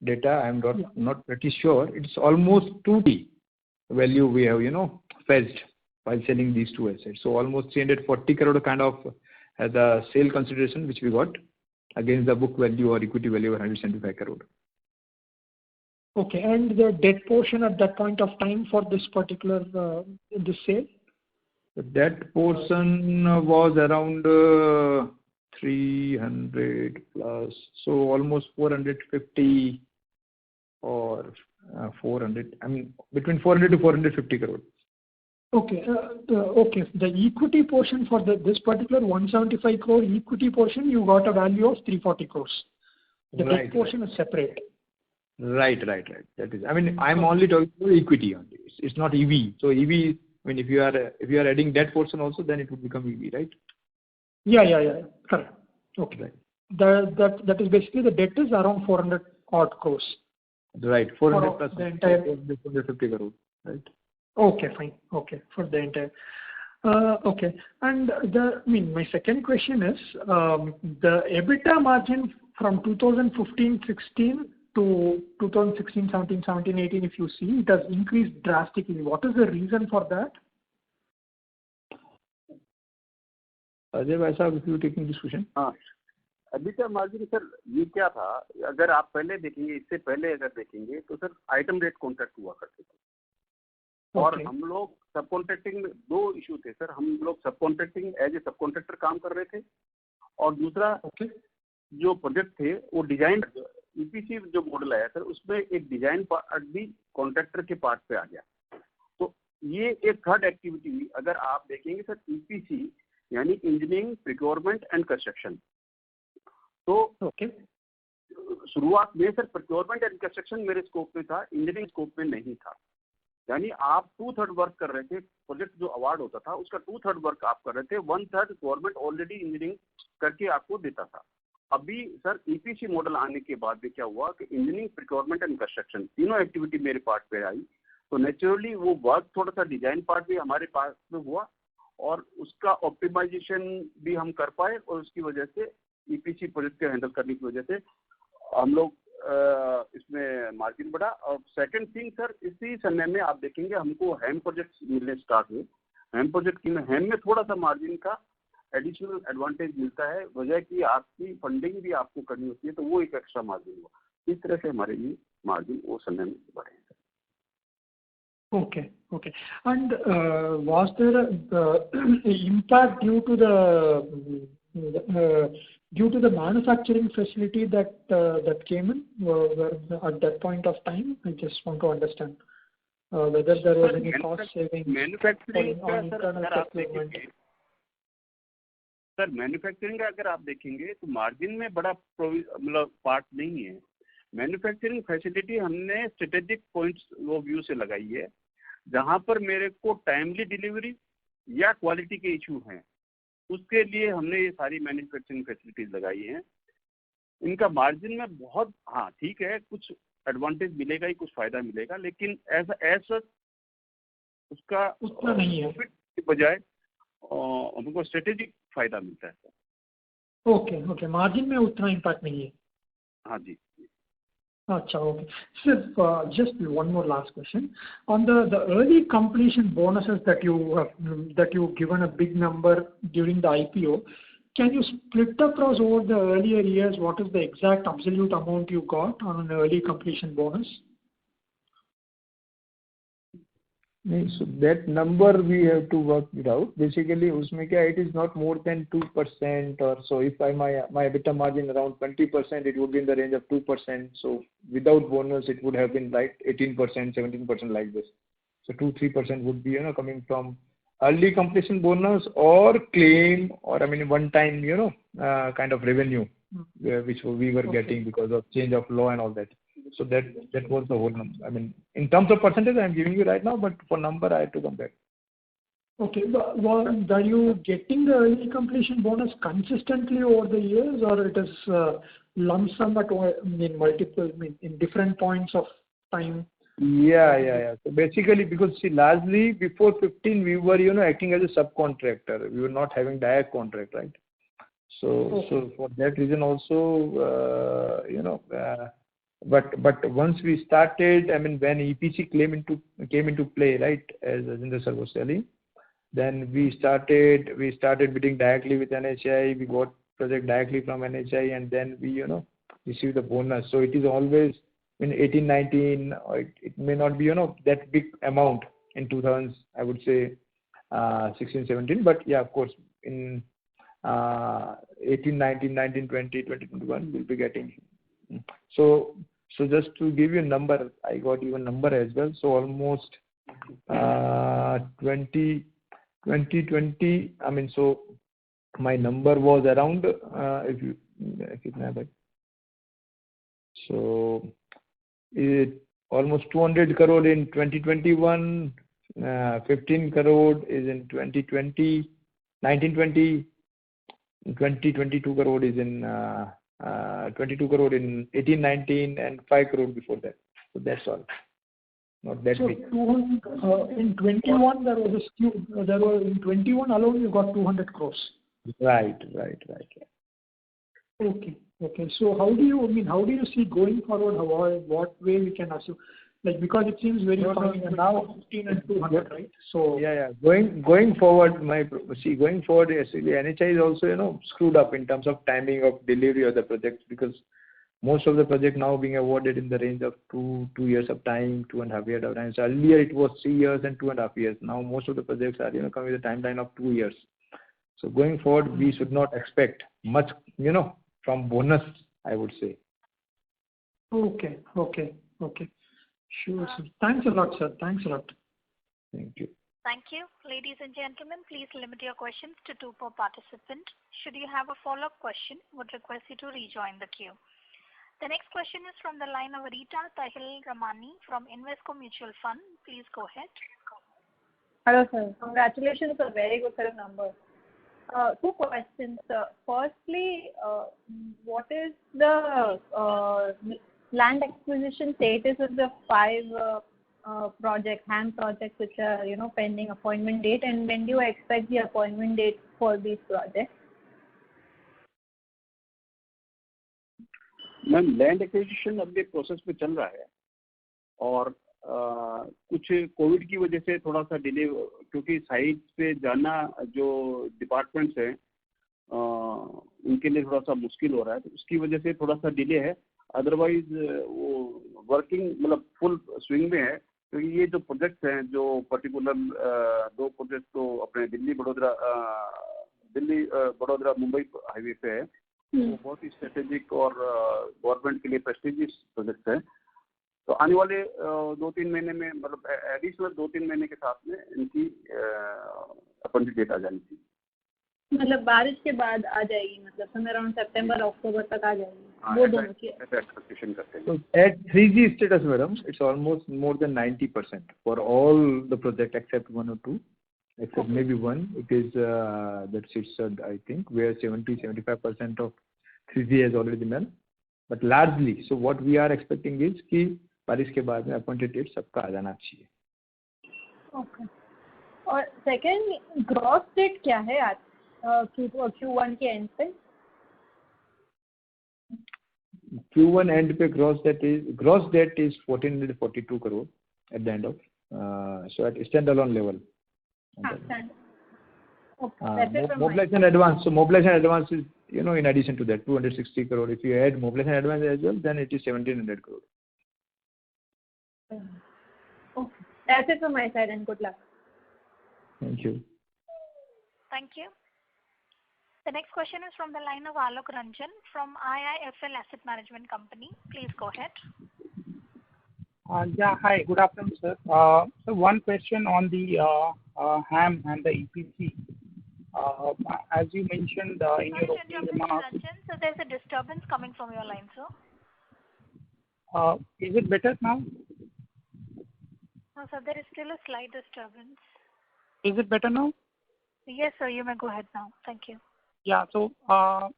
data. I'm not pretty sure. It's almost 2D value we have, fetched while selling these 2 assets. So almost 340 crore kind of as a sale consideration which we got against the book value or equity value of 175 crore. Okay, and the debt portion at that point of time for this particular this sale? The debt portion was around 300 plus, so almost 450 or 400. I mean, between 400 to 450 crore. Okay, okay. The equity portion for this particular 175 crore equity portion, you got a value of 340 crores. The debt portion is separate. Right. That is. I mean, I'm only talking about equity only. It's not EV. So EV, I mean, if you are adding debt portion also, then it would become EV, right? Yeah. Correct. Okay. Right. That is basically the debt is around 400 odd crores. Right. 400 plus the entire 450 crore. Right. Okay, fine. Okay, for the entire. Okay, and my second question is the EBITDA margin from 2015-16 to 2016-17, 17-18, if you see, it has increased drastically. What is the reason for that? Ajay Bhai Sahab, if you taking this question. हाँ, EBITDA margin sir ये क्या था, अगर आप पहले देखेंगे, इससे पहले अगर देखेंगे तो सर आइटम रेट कॉन्ट्रैक्ट हुआ करते थे। और हम लोग सब कॉन्ट्रैक्टिंग में 2 इशू थे सर। हम लोग सब कॉन्ट्रैक्टिंग एज ए सब कॉन्ट्रैक्टर काम कर रहे थे, और दूसरा जो प्रोजेक्ट थे वो डिजाइन ईपीसी जो मॉडल आया सर, उसमें एक डिजाइन पार्ट भी कॉन्ट्रैक्टर के पार्ट पे आ गया। तो ये एक थर्ड एक्टिविटी हुई। अगर आप देखेंगे सर, ईपीसी यानी इंजीनियरिंग, प्रिक्योरमेंट एंड कंस्ट्रक्शन। तो शुरुआत में सर प्रिक्योरमेंट एंड कंस्ट्रक्शन मेरे स्कोप में था, इंजीनियरिंग स्कोप में नहीं था। यानी आप 2/3 वर्क कर रहे थे। प्रोजेक्ट जो अवार्ड होता था उसका 2/3 वर्क आप कर रहे थे, 1/3 गवर्नमेंट ऑलरेडी इंजीनियरिंग करके आपको देता था। अभी सर ईपीसी मॉडल आने के बाद भी क्या हुआ कि इंजीनियरिंग, प्रिक्योरमेंट एंड कंस्ट्रक्शन तीनों एक्टिविटी मेरे पार्ट पे आई। तो नेचुरली वो वर्क थोड़ा सा डिजाइन पार्ट भी हमारे पास में हुआ, और उसका ऑप्टिमाइजेशन भी हम कर पाए, और उसकी वजह से ईपीसी प्रोजेक्ट को हैंडल करने की वजह से हम लोग इसमें मार्जिन बढ़ा। और सेकंड थिंग सर, इसी समय में आप देखेंगे हमको हैम प्रोजेक्ट मिलने स्टार्ट हुए। हैम प्रोजेक्ट की हैम में थोड़ा सा मार्जिन का एडिशनल एडवांटेज मिलता है, वजह कि आपकी फंडिंग भी आपको करनी होती है, तो वो एक एक्स्ट्रा मार्जिन हुआ। इस तरह से हमारे ये मार्जिन वो समय में बढ़े। Okay. And was there impact due to the manufacturing facility that came in at that point of time? I just want to understand whether there was any cost saving. Manufacturing का अगर आप देखेंगे sir, manufacturing का अगर आप देखेंगे तो margin में बड़ा मतलब पार्ट नहीं है। मैन्युफैक्चरिंग फैसिलिटी हमने स्ट्रेटेजिक पॉइंट्स वो व्यू से लगाई है, जहां पर मेरे को टाइमली डिलीवरी या क्वालिटी के इशू हैं, उसके लिए हमने ये सारी मैन्युफैक्चरिंग फैसिलिटीज लगाई हैं। इनका मार्जिन में बहुत, हाँ ठीक है, कुछ एडवांटेज मिलेगा ही, कुछ फायदा मिलेगा, लेकिन एज उसका उतना नहीं है के बजाय हमको स्ट्रेटेजिक फायदा मिलता है सर। ओके, मार्जिन में उतना इम्पैक्ट नहीं है। हाँ जी। Acha, okay. Sir, just one more last question. On the early completion bonuses that you've given a big number during the IPO, can you split across over the earlier years what is the exact absolute amount you got on an early completion bonus? So that number we have to work it out. Basically, उसमें क्या, it is not more than 2% or so. If my EBITDA margin around 20%, it would be in the range of 2%. So without bonus, it would have been like 18%, 17% like this. So 2-3% would be coming from early completion bonus or claim, or one time kind of revenue which we were getting because of change of law and all that. So that was the whole number. In terms of percentage, I'm giving you right now, but for number, I have to come back. Okay. But are you getting the early completion bonus consistently over the years, or it is lump sum in different points of time? Yeah. So basically, because largely before 15, we were acting as a subcontractor. We were not having direct contract, right? So for that reason also, But once we started, when EPC came into play, right, as Rajinder sir was telling, then we started bidding directly with NHAI. We got project directly from NHAI, and then we received the bonus. So it is always in 18, 19, or it may not be that big amount in 2000s, I would say 16, 17. But yeah, of course, in 18, 19, 20, 21, we'll be getting. So just to give you a number, I got even number as well. So almost 2020. So my number was around so it almost 200 crore in 2021, 15 crore is in 2020, 1920, 22 crore is in 22 crore in 18, 19, and 5 crore before that. So that's all. Not that big. In 21 there was a skew. In 21 alone you got 200 crores. Right. Okay. So how do you see going forward? What way we can assume? Because it seems very funny now 15 and 200, right? So yeah. Going forward, going forward, actually NHAI is also screwed up in terms of timing of delivery of the projects, because most of the project now being awarded in the range of 2 years of time, 2.5 years of time. So earlier it was 3 years and 2.5 years. Now most of the projects are coming with a timeline of 2 years. So going forward, we should not expect much from bonus, I would say. Okay. Sure, sir. Thanks a lot, sir. Thank you. Thank you. Ladies and gentlemen, please limit your questions to 2 per participant. Should you have a follow-up question, would request you to rejoin the queue. The next question is from the line of Rita Tahil Ramani from Invesco Mutual Fund. Please go ahead. Hello, sir. Congratulations for a very good set of numbers. 2 questions. Firstly, what is the land acquisition status of the 5 HAM projects which are pending appointment date, and when do you expect the appointment date for these projects? Ma'am land acquisition अब ये process में चल रहा है, और कुछ Covid की वजह से थोड़ा सा डिले, क्योंकि साइट पे जाना जो डिपार्टमेंट्स हैं उनके लिए थोड़ा सा मुश्किल हो रहा है, तो उसकी वजह से थोड़ा सा डिले है। अदरवाइज वो वर्किंग फुल स्विंग में है, क्योंकि ये जो प्रोजेक्ट्स हैं, जो पर्टिकुलर 2 प्रोजेक्ट तो अपने दिल्ली बड़ौदा मुंबई हाईवे पे है, वो बहुत ही स्ट्रेटेजिक और गवर्नमेंट के लिए प्रेस्टिजियस प्रोजेक्ट है। तो आने वाले 2-3 महीने में, एडिशनल 2-3 महीने के साथ में इनकी अपॉइंटमेंट डेट आ जानी चाहिए। बारिश के बाद आ जाएगी, समय अराउंड सितंबर अक्टूबर तक आ जाएगी, वो दोनों की एक्सपेक्टेशन करते हैं। So at 3G status, madam, it's almost more than 90% for all the project except 1 or 2, except maybe 1. It is that sits, I think, where 70-75% of 3G has already been done. But largely so what we are expecting is कि बारिश के बाद में appointed date सबका आ जाना चाहिए. Okay. और second, gross date क्या है आज Q1 के एंड पे? Q1 end पे gross debt is 1442 crore at the end of so at standalone level. Mobilization advance. So mobilization advance is in addition to that 260 crore. If you add mobilization advance as well, then it is 1700 crore. Okay, that's it from my side, and good luck. Thank you. Thank you. The next question is from the line of Alok Ranjan from IIFL Asset Management Company. Please go ahead. Yeah, hi. Good afternoon, sir. So one question on the HAM and the EPC. As you mentioned in your opening remarks. Ranjan, so there's a disturbance coming from your line, sir. Is it better now? No, sir, there is still a slight disturbance. Is it better now? Yes, sir, you may go ahead now. Thank you. Yeah, so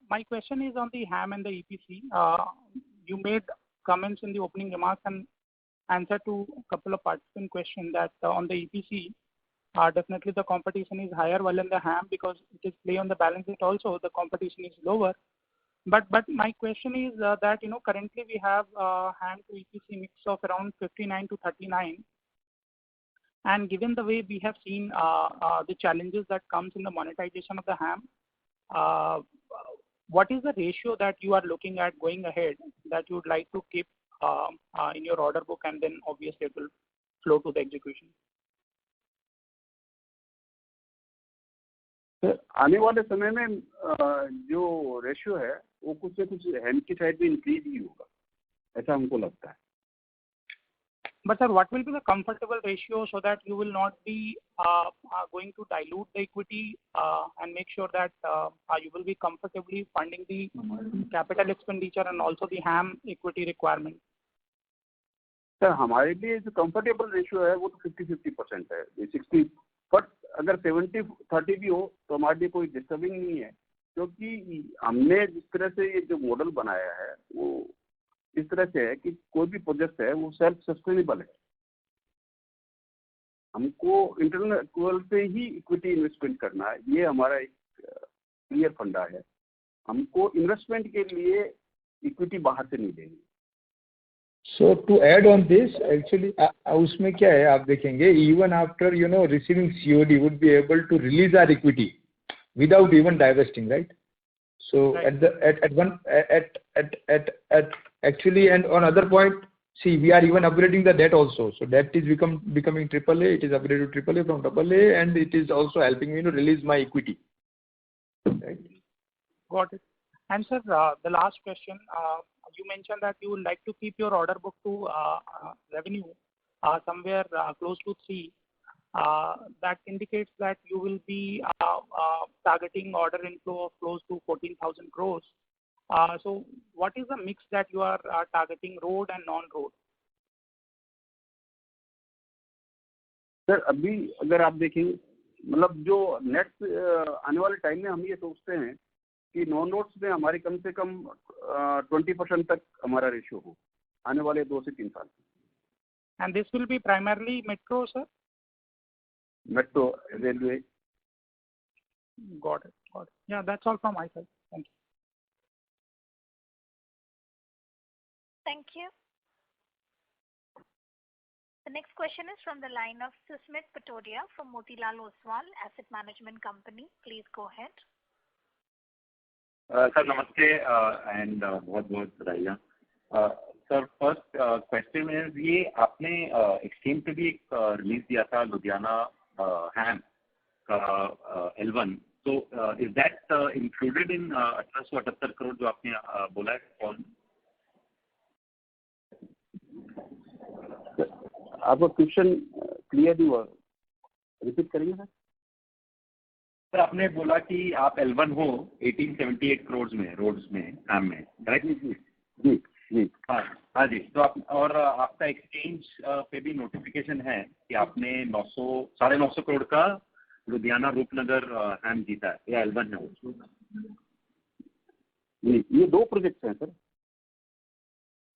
my question is on the HAM and the EPC. You made comments in the opening remarks and answer to a couple of participant questions that on the EPC, definitely the competition is higher, while in the HAM, because it is play on the balance sheet also, the competition is lower. But my question is that currently we have HAM to EPC mix of around 59 to 39. And given the way we have seen the challenges that comes in the monetization of the HAM, what is the ratio that you are looking at going ahead that you would like to keep in your order book, and then obviously it will flow to the execution? आने वाले समय में जो ratio है वो कुछ से कुछ हैम की साइड में इंक्रीज ही होगा, ऐसा हमको लगता है. But sir, what will be the comfortable ratio so that you will not be going to dilute the equity and make sure that you will be comfortably funding the capital expenditure and also the HAM equity requirement? Sir हमारे लिए जो comfortable ratio है वो तो 50-50% है, 60. But अगर 70-30 भी हो तो हमारे लिए कोई डिस्टर्बिंग नहीं है, क्योंकि हमने जिस तरह से ये जो मॉडल बनाया है वो इस तरह से है कि कोई भी प्रोजेक्ट है वो सेल्फ सस्टेनेबल है. हमको इंटरनल एक्रूअल पे ही इक्विटी इन्वेस्टमेंट करना है, ये हमारा एक क्लियर फंडा है. हमको इन्वेस्टमेंट के लिए इक्विटी बाहर से नहीं लेनी. So to add on this, actually उसमें क्या है आप देखेंगे, even after receiving COD would be able to release our equity without even divesting, right? So right. Actually, and on other point, see, we are even upgrading the debt also. So debt is becoming AAA. It is upgraded to AAA from AA, and it is also helping me to release my equity. Right. Got it. And sir, the last question, you mentioned that you would like to keep your order book to revenue somewhere close to 3. That indicates that you will be targeting order inflow of close to 14,000 crores. So what is the mix that you are targeting, road and non-road? Sir अभी अगर आप देखें, मतलब जो next आने वाले time में हम ये सोचते हैं कि नॉन रोड्स में हमारे कम से कम 20% तक हमारा रेशियो हो आने वाले 2 से 3 साल. And this will be primarily metro, sir? Metro, railway. Got it. Yeah, that's all from my side. Thank you. Thank you. The next question is from the line of Susmit Patodia from Motilal Oswal Asset Management Company. Please go ahead. Sir नमस्ते and बहुत बहुत बधाइयाँ. Sir first question है, ये आपने exchange पे भी एक रिलीज दिया था लुधियाना हैम का L1, तो is that included in 1878 crore जो आपने बोला है? कौन आपको क्वेश्चन क्लियर नहीं हुआ, रिपीट करेंगे सर? सर आपने बोला कि आप L1 हो 1878 करोड़ में रोड्स में हैम में, राइट? जी. हाँ जी. तो आप और आपका एक्सचेंज पे भी नोटिफिकेशन है कि आपने 900-950 करोड़ का लुधियाना रूपनगर हैम जीता है, या L1 है? ये 2 प्रोजेक्ट्स हैं सर.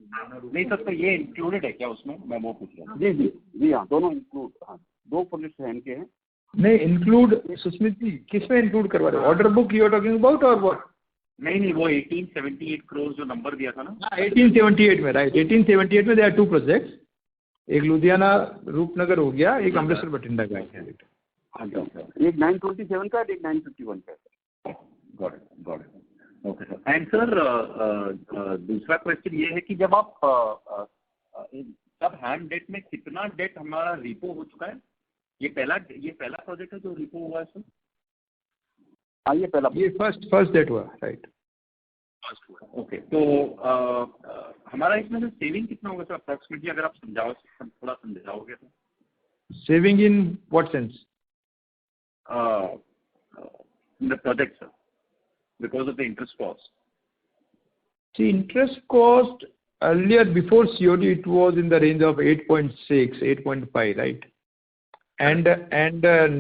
नहीं सर, तो ये इंक्लूडेड है क्या उसमें, मैं वो पूछ रहा हूँ। जी जी जी हाँ, दोनों इंक्लूड, हाँ 2 प्रोजेक्ट हैम के हैं। नहीं इंक्लूड, सुस्मित जी किस में इंक्लूड करवा रहे हो? Order book you are talking about और व्हाट? नहीं, वो 1878 करोड़ जो नंबर दिया था ना। 1878 में, राइट, 1878 में देयर आर 2 प्रोजेक्ट्स, एक लुधियाना रूपनगर हो गया, एक अमृतसर बठिंडा का है। हाँ जी, एक 927 का, एक 951 का। Got it, okay sir. And sir दूसरा क्वेश्चन ये है कि जब आप तब हैंड डेट में कितना डेट हमारा रिपो हो चुका है? ये पहला प्रोजेक्ट है जो रिपो हुआ है सर? हाँ ये पहला, ये फर्स्ट डेट हुआ, राइट। ओके, तो हमारा इसमें से सेविंग कितना होगा सर अप्रॉक्सीमेटली, अगर आप थोड़ा समझाओगे तो? Saving in what sense? In the project, sir, because of the interest cost. See, interest cost earlier before COD it was in the range of 8.6, 8.5, right? And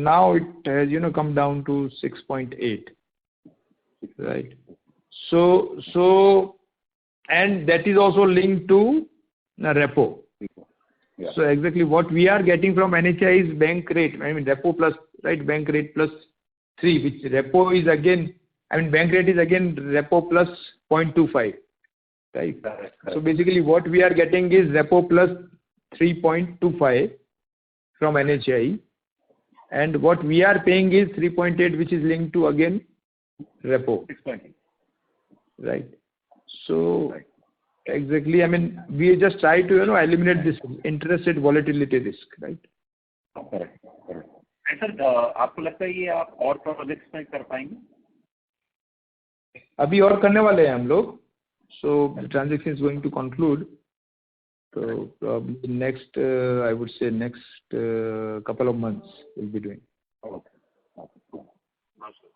now it has come down to 6.8, right? So and that is also linked to repo. Yeah. So exactly what we are getting from NHI is bank rate, I mean repo plus, right, bank rate plus 3, which repo is again, I mean bank rate is again repo plus 0.25, right? Correct. So basically what we are getting is repo plus 3.25 from NHI, and what we are paying is 3.8, which is linked to again repo. 6.8. Right. So exactly, I mean we just try to eliminate this interest rate volatility risk, right? Correct. Sir आपको लगता है ये आप और projects में कर पाएंगे? अभी और करने वाले हैं हम लोग, so the transaction is going to conclude, so probably next I would say next couple of months we'll be doing. Okay.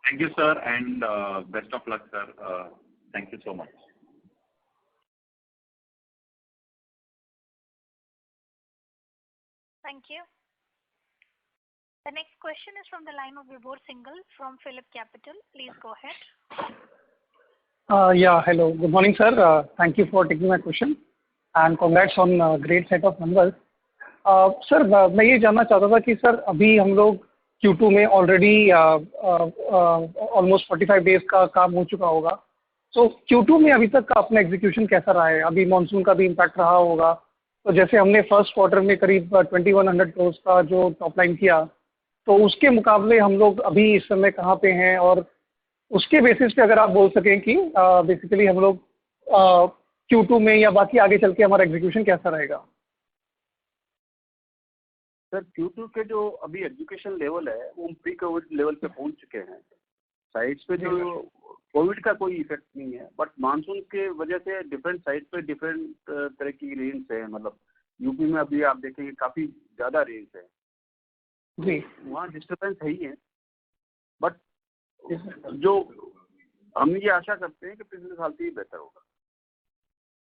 Thank you sir, and best of luck sir. Thank you so much. Thank you. The next question is from the line of Vibhor Singhal from Phillip Capital. Please go ahead. Yeah, hello. Good morning, sir. Thank you for taking my question and congrats on great set of numbers. Sir मैं ये जानना चाहता था कि sir अभी हम लोग Q2 में ऑलरेडी ऑलमोस्ट 45 डेज का काम हो चुका होगा, तो Q2 में अभी तक का अपना एग्जीक्यूशन कैसा रहा है? अभी मानसून का भी इम्पैक्ट रहा होगा, तो जैसे हमने फर्स्ट क्वार्टर में करीब 2100 करोड़ का जो टॉप लाइन किया, तो उसके मुकाबले हम लोग अभी इस समय कहाँ पे हैं, और उसके बेसिस पे अगर आप बोल सकें कि बेसिकली हम लोग Q2 में या बाकी आगे चल के हमारा एग्जीक्यूशन कैसा रहेगा? सर Q2 के जो अभी एजुकेशन लेवल है वो प्री कोविड लेवल पे पहुंच चुके हैं। साइट्स पे जो कोविड का कोई इफेक्ट नहीं है, बट मानसून के वजह से डिफरेंट साइट पे डिफरेंट तरह की रेंज है। मतलब यूपी में अभी आप देखेंगे काफ़ी ज़्यादा रेंज है जी, वहाँ डिस्टर्बेंस है ही है, बट जो हम ये आशा करते हैं कि पिछले साल से ही बेहतर होगा।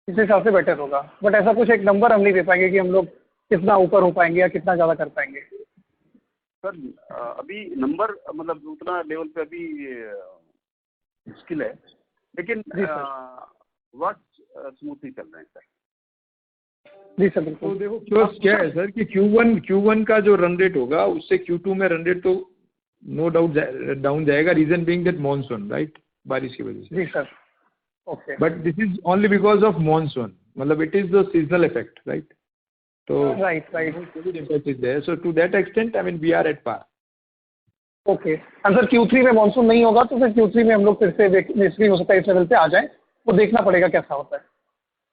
इस हिसाब से बेटर होगा, बट ऐसा कुछ एक नंबर हम नहीं दे पाएंगे कि हम लोग कितना ऊपर हो पाएंगे या कितना ज़्यादा कर पाएंगे। सर अभी नंबर मतलब उतना लेवल पे अभी मुश्किल है, लेकिन वर्क स्मूथली चल रहे हैं सर। जी सर बिल्कुल। तो देखो फर्स्ट क्या है सर कि Q1 का जो रन रेट होगा उससे Q2 में रन रेट तो नो डाउट डाउन जाएगा, reason being that monsoon, right, बारिश की वजह से। जी sir, okay. But this is only because of monsoon, मतलब it is the seasonal effect, right? तो right covid effect is there, so to that extent I mean we are at par. Okay, and sir Q3 में monsoon नहीं होगा तो फिर Q3 में हम लोग फिर से बेसिकली हो सकता है इस लेवल पे आ जाए, वो देखना पड़ेगा कैसा होता है।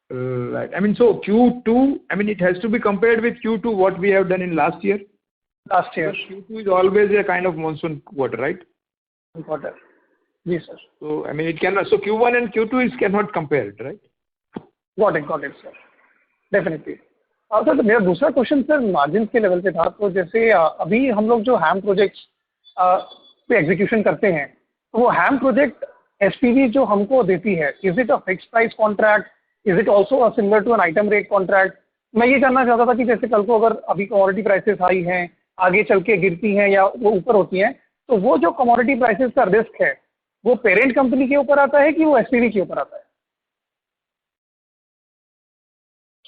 Right. I mean, so Q2, I mean, it has to be compared with Q2, what we have done in last year. Last year. Q2 is always a kind of monsoon quarter, right? Quarter. Yes, sir. So, I mean, it cannot, so Q1 and Q2 is cannot compare it, right? Got it, sir. Definitely. Sir मेरा दूसरा question sir margin के level पे था, तो जैसे अभी हम लोग जो हैम प्रोजेक्ट्स पे एग्जीक्यूशन करते हैं, तो वो हैम प्रोजेक्ट SPV जो हमको देती है, is it a fixed price contract, is it also similar to an item rate contract? मैं ये जानना चाहता था कि जैसे कल को अगर अभी कमोडिटी प्राइसेस हाई हैं, आगे चल के गिरती हैं या वो ऊपर होती हैं, तो वो जो कमोडिटी प्राइसेस का रिस्क है वो पेरेंट कंपनी के ऊपर आता है कि वो SPV के ऊपर आता है?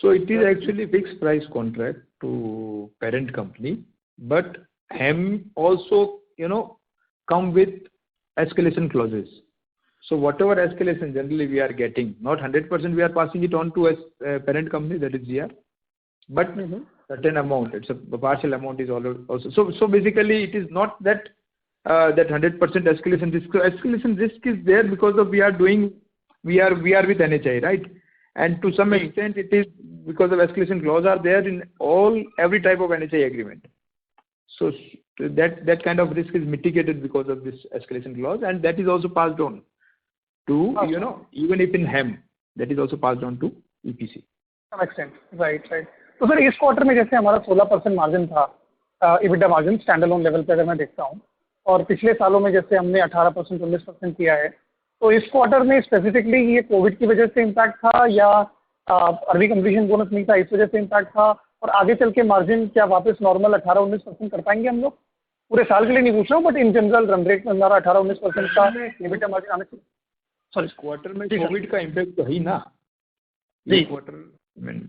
So it is actually fixed price contract to parent company, but HAM also, come with escalation clauses. So whatever escalation generally we are getting, not 100% we are passing it on to a parent company, that is GR, but certain amount, it's a partial amount is also. So basically it is not that that 100% escalation risk. So escalation risk is there because of we are with NHI, right? And to some extent it is because of escalation clause are there in every type of NHI agreement. So that kind of risk is mitigated because of this escalation clause, and that is also passed on to, even if in HAM, that is also passed on to EPC. Some extent, right. तो sir इस quarter में जैसे हमारा 16% margin था, EBITDA margin stand alone level पे अगर मैं देखता हूँ, और पिछले सालों में जैसे हमने 18% 19% किया है, तो इस क्वार्टर में स्पेसिफिकली ये कोविड की वजह से इम्पैक्ट था या अर्ली कंप्लीशन बोनस नहीं था इस वजह से इम्पैक्ट था, और आगे चल के मार्जिन क्या वापस नॉर्मल 18-19% कर पाएंगे हम लोग? पूरे साल के लिए नहीं पूछ रहा हूँ, but in general run rate में हमारा 18-19% का EBITDA मार्जिन आने चाहिए। सॉरी, क्वार्टर में कोविड का इम्पैक्ट तो है ना जी क्वार्टर में।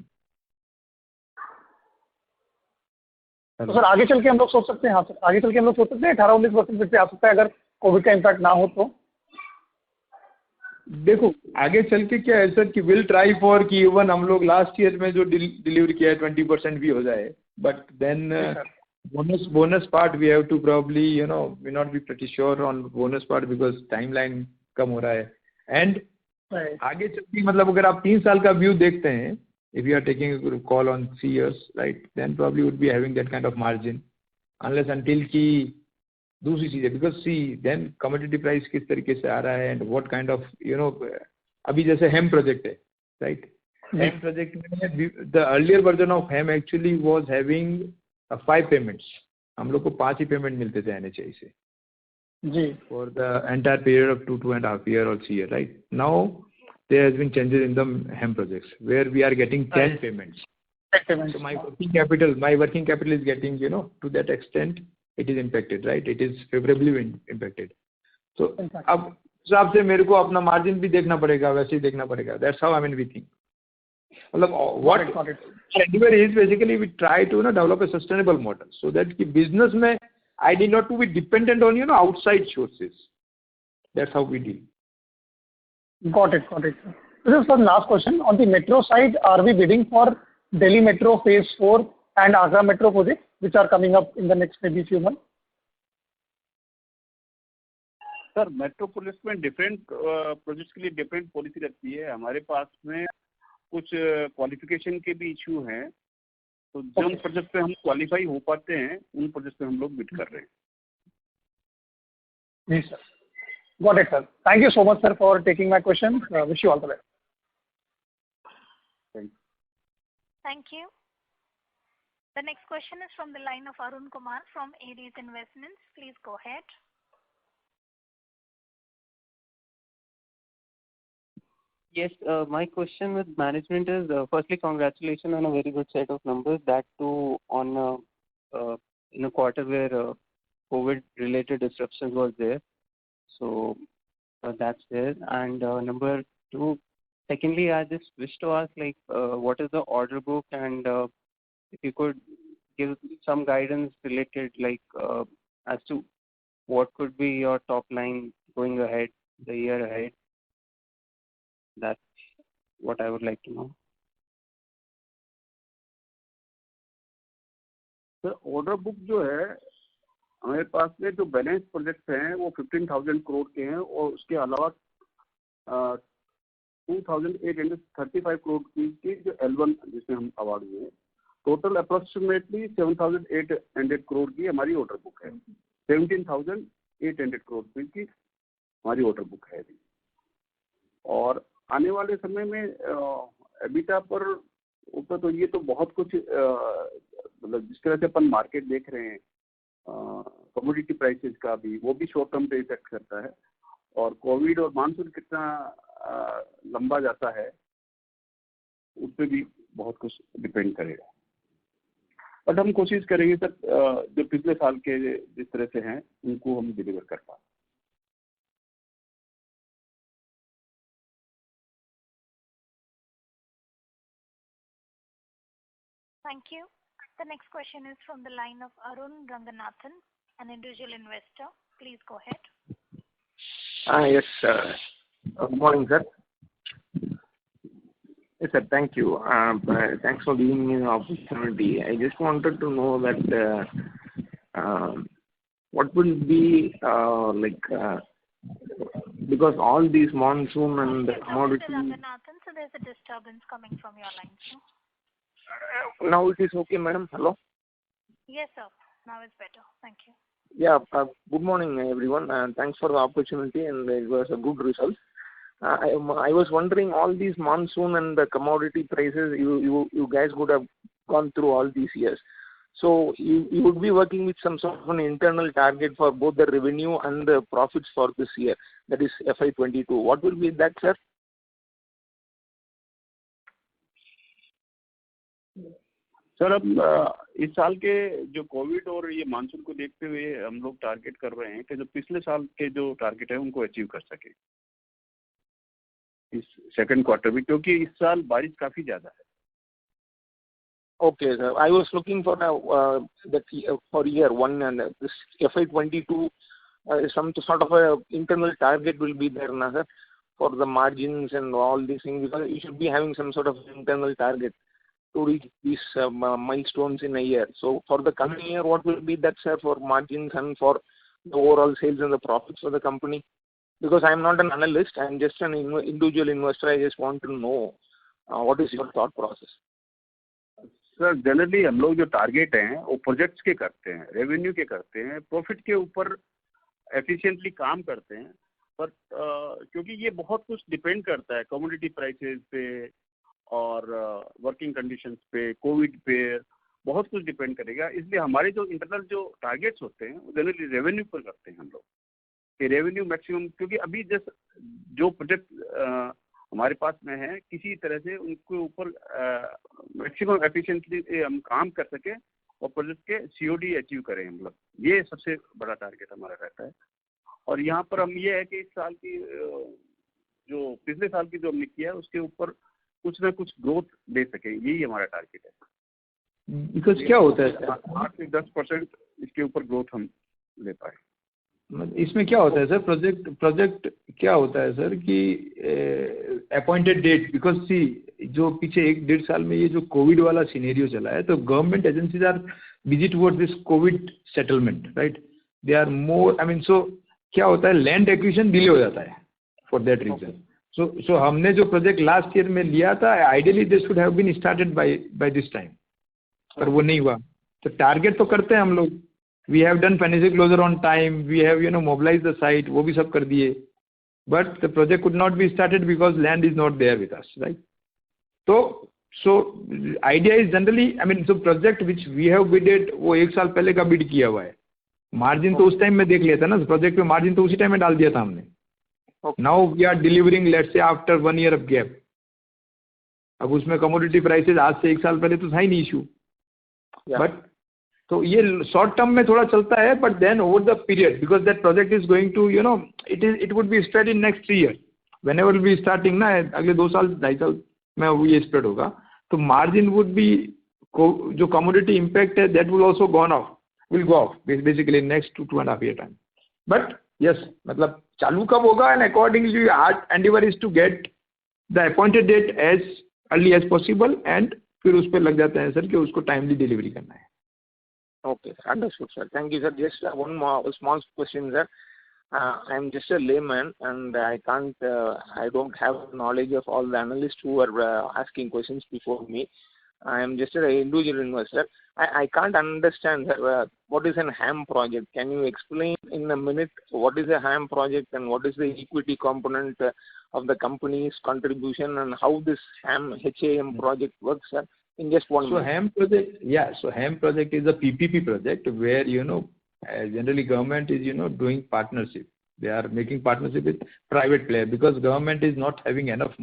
तो सर आगे चल के हम लोग सोच सकते हैं, हाँ सर आगे चल के हम लोग सोच सकते हैं 18-19% फिर से आ सकता है अगर कोविड का इम्पैक्ट ना हो तो। देखो आगे चल के क्या है सर कि विल ट्राई फॉर कि इवन हम लोग लास्ट ईयर में जो डिलीवर किया है 20% भी हो जाए, but then bonus part we have to probably may not be pretty sure on bonus part because timeline कम हो रहा है, and आगे चल के मतलब अगर आप 3 साल का व्यू देखते हैं, if you are taking a call on 3 years, right, then probably would be having that kind of margin unless until कि दूसरी चीज़ है, because see then commodity price किस तरीके से आ रहा है and what kind of अभी जैसे HAM प्रोजेक्ट है, right, HAM प्रोजेक्ट में the earlier version of HAM actually was having 5 payments, हम लोग को 5 ही पेमेंट मिलते थे NHI से जी for the entire period of 2.5 year or 3 year, right? Now there has been changes in the HAM projects where we are getting 10 payments. So my working capital is getting, to that extent it is impacted, right? It is favorably impacted. So अब हिसाब से मेरे को अपना margin भी देखना पड़ेगा, वैसे ही देखना पड़ेगा. That's how we think. मतलब what anywhere is basically we try to develop a sustainable model so that कि business में I need not to be dependent on outside sources. That's how we deal. Got it. This is one last question. On the metro side, are we bidding for Delhi Metro Phase 4 and Agra Metro projects, which are coming up in the next maybe few months? Sir metropolis में different projects के लिए different policy रहती है. हमारे पास में कुछ qualification के भी इशू हैं, तो जिन प्रोजेक्ट पे हम क्वालिफाई हो पाते हैं उन प्रोजेक्ट पे हम लोग बिड कर रहे हैं. जी sir, got it sir. Thank you so much sir for taking my question. Wish you all the best. Thank you. The next question is from the line of Arun Kumar from Aries Investments. Please go ahead. Yes, my question with management is firstly congratulations on a very good set of numbers, that too on in a quarter where COVID related disruptions was there, so that's there. And number 2, secondly I just wish to ask what is the order book, and if you could give some guidance related as to what could be your top line going ahead, the year ahead. That's what I would like to know. Sir order book जो है हमारे पास में जो balance projects हैं वो 15,000 करोड़ के हैं, और उसके अलावा 2,835 करोड़ की जो L1 जिसमें हम अवार्ड हुए हैं, टोटल अप्रोक्सीमेटली 7,800 करोड़ की हमारी ऑर्डर बुक है. 17,800 करोड़ की हमारी ऑर्डर बुक है अभी. और आने वाले समय में एबिटा पर ऊपर तो ये तो बहुत कुछ मतलब जिस तरह से अपन मार्केट देख रहे हैं, कमोडिटी प्राइसेस का भी, वो भी शॉर्ट टर्म पे इफेक्ट करता है, और कोविड और मानसून कितना लंबा जाता है उस पर भी बहुत कुछ डिपेंड करेगा. बट हम कोशिश करेंगे सर जो पिछले साल के जिस तरह से हैं उनको हम डिलीवर कर पाएं. Thank you. The next question is from the line of Arun Ranganathan, an individual investor. Please go ahead. Yes, good morning, sir. Yes, sir, thank you. Thanks for giving me the opportunity. I just wanted to know that what will be because all these monsoon and the commodity. Mr. Ranganathan, so there's a disturbance coming from your line, sir. Now it is okay, madam. Hello. Yes, sir. Now it's better. Thank you. Yeah. Good morning, everyone, and thanks for the opportunity. And it was a good result. I was wondering, all these monsoon and the commodity prices, you guys would have gone through all these years. So you would be working with some sort of an internal target for both the revenue and the profits for this year, that is FY22. What will be that, sir? Sir अब इस साल के जो Covid और ये monsoon को देखते हुए हम लोग टारगेट कर रहे हैं कि जो पिछले साल के जो टारगेट है उनको अचीव कर सके इस सेकंड क्वार्टर में, क्योंकि इस साल बारिश काफी ज्यादा है. Okay, sir. I was looking for for year one and this FY22, some sort of a internal target will be there, na, sir, for the margins and all these things, because you should be having some sort of internal target to reach these milestones in a year. So for the coming year, what will be that, sir, for margins and for the overall sales and the profits for the company? Because I am not an analyst, I am just an individual investor. I just want to know what is your thought process. Sir generally हम लोग जो target हैं वो projects के करते हैं, revenue के करते हैं, प्रॉफिट के ऊपर एफिशिएंटली काम करते हैं. पर क्योंकि ये बहुत कुछ डिपेंड करता है कमोडिटी प्राइसेस पे और वर्किंग कंडीशंस पे, कोविड पे, बहुत कुछ डिपेंड करेगा. इसलिए हमारे जो इंटरनल जो टारगेट्स होते हैं वो जनरली रेवेन्यू पर करते हैं हम लोग, कि रेवेन्यू मैक्सिमम, क्योंकि अभी जस्ट जो प्रोजेक्ट हमारे पास में है किसी तरह से उनके ऊपर मैक्सिमम एफिशिएंटली हम काम कर सके और प्रोजेक्ट के सीओडी अचीव करें हम लोग. ये सबसे बड़ा टारगेट हमारा रहता है. और यहाँ पर हम ये है कि इस साल की जो पिछले साल की जो हमने किया है उसके ऊपर कुछ ना कुछ ग्रोथ दे सके, यही हमारा टारगेट है. बिकॉज क्या होता है 8 से 10% इसके ऊपर ग्रोथ हम ले पाए. इसमें क्या होता है सर, प्रोजेक्ट क्या होता है सर कि अपॉइंटेड डेट, बिकॉज सी जो पीछे 1-1.5 साल में ये जो कोविड वाला सिनेरियो चला है, तो government agencies are busy towards this covid settlement, right. They are more, I mean, so क्या होता है, लैंड एक्विजिशन डिले हो जाता है फॉर दैट रीजन. सो हमने जो प्रोजेक्ट लास्ट ईयर में लिया था, ideally this should have been started by this time, पर वो नहीं हुआ. तो टारगेट तो करते हैं हम लोग. We have done financial closure on time. We have mobilized the site. वो भी सब कर दिए. But the project could not be started because land is not there with us, right? So idea is generally, I mean, so project which we have bidded वो 1 साल पहले का bid किया हुआ है. Margin तो उस टाइम में देख लिया था ना, प्रोजेक्ट पे मार्जिन तो उसी टाइम में डाल दिया था हमने. Now we are delivering, let's say, after 1 year of gap. अब उसमें commodity prices आज से 1 साल पहले तो था ही नहीं इशू. But तो ये शॉर्ट टर्म में थोड़ा चलता है, but then over the period, because that project is going to it would be spread in next 3 years. Whenever will be starting ना, अगले 2 साल 2.5 साल में वो ये स्प्रेड होगा. तो मार्जिन वुड बी, जो कमोडिटी इम्पैक्ट है that will also will go off basically next 2.5 year time. But yes, मतलब चालू कब होगा, and accordingly our endeavour is to get the appointed date as early as possible, and फिर उस पर लग जाते हैं सर कि उसको टाइमली डिलीवरी करना है. Okay, understood, sir. Thank you, sir. Just one more small question, sir. I'm just a layman, and I don't have knowledge of all the analysts who are asking questions before me. I am just an individual investor. I can't understand what is an HAM project. Can you explain in a minute what is a HAM project and what is the equity component of the company's contribution and how this HAM project works, sir? In just one minute. HAM project, yeah. So HAM project is a PPP project where generally government is doing partnership. They are making partnership with private player because government is not having enough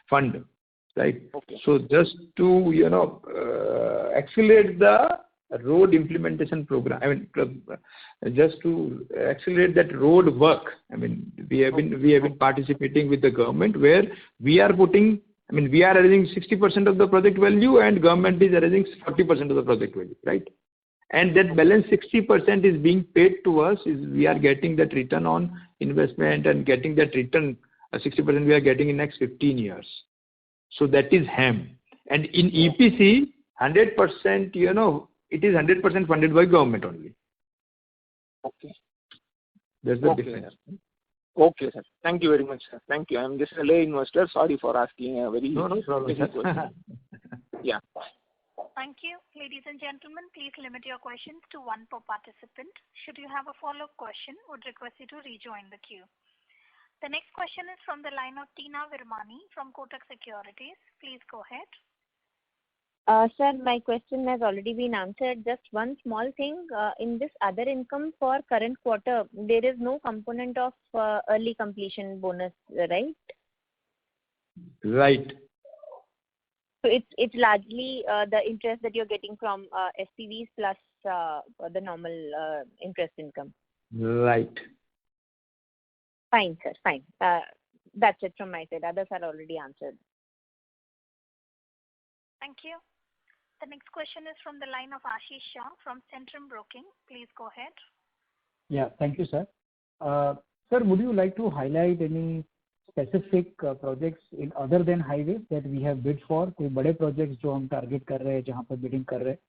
fund, right? Okay. So just to accelerate the road implementation program. I mean, just to accelerate that road work. I mean, we have been participating with the government where we are putting I mean, we are arranging 60% of the project value and government is arranging 40% of the project value, right? And that balance 60% is being paid to us, is we are getting that return on investment and getting that return, 60% we are getting in next 15 years. So that is HAM. And in EPC, 100%, you know, it is 100% funded by government only. Okay. That's the Okay, difference. sir. Okay, sir. Thank you very much, sir. Thank you. I'm just a lay investor. Sorry for asking a very No problem, basic sir. question. Yeah. Thank you. Ladies and gentlemen, please limit your questions to one per participant. Should you have a follow-up question, would request you to rejoin the queue. The next question is from the line of Tina Virmani from Kotak Securities. Please go ahead. Sir, my question has already been answered. Just one small thing. In this other income for current quarter, there is no component of early completion bonus, right? Right. So it's largely the interest that you're getting from SPVs plus the normal interest income. Right. Fine, sir. Fine. That's it from my side. Others are already answered. Thank you. The next question is from the line of Ashish Shah from Centrum Broking. Please go ahead. Yeah, thank you, sir. Sir, would you like to highlight any specific projects in other than highways that we have bid for? कोई बड़े projects जो हम target कर रहे हैं, जहाँ पर bidding कर रहे हैं,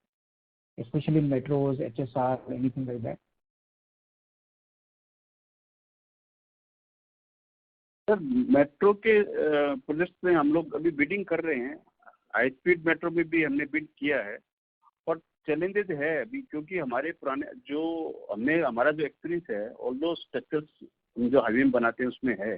especially in metros, HSR, anything like that? Sir metro के प्रोजेक्ट में हम लोग अभी बिडिंग कर रहे हैं. हाई स्पीड मेट्रो में भी हमने बिड किया है और चैलेंजेस है अभी, क्योंकि हमारे पुराने जो हमारा जो एक्सपीरियंस है ऑल दो स्ट्रक्चर्स हम जो हाईवे में बनाते हैं उसमें है,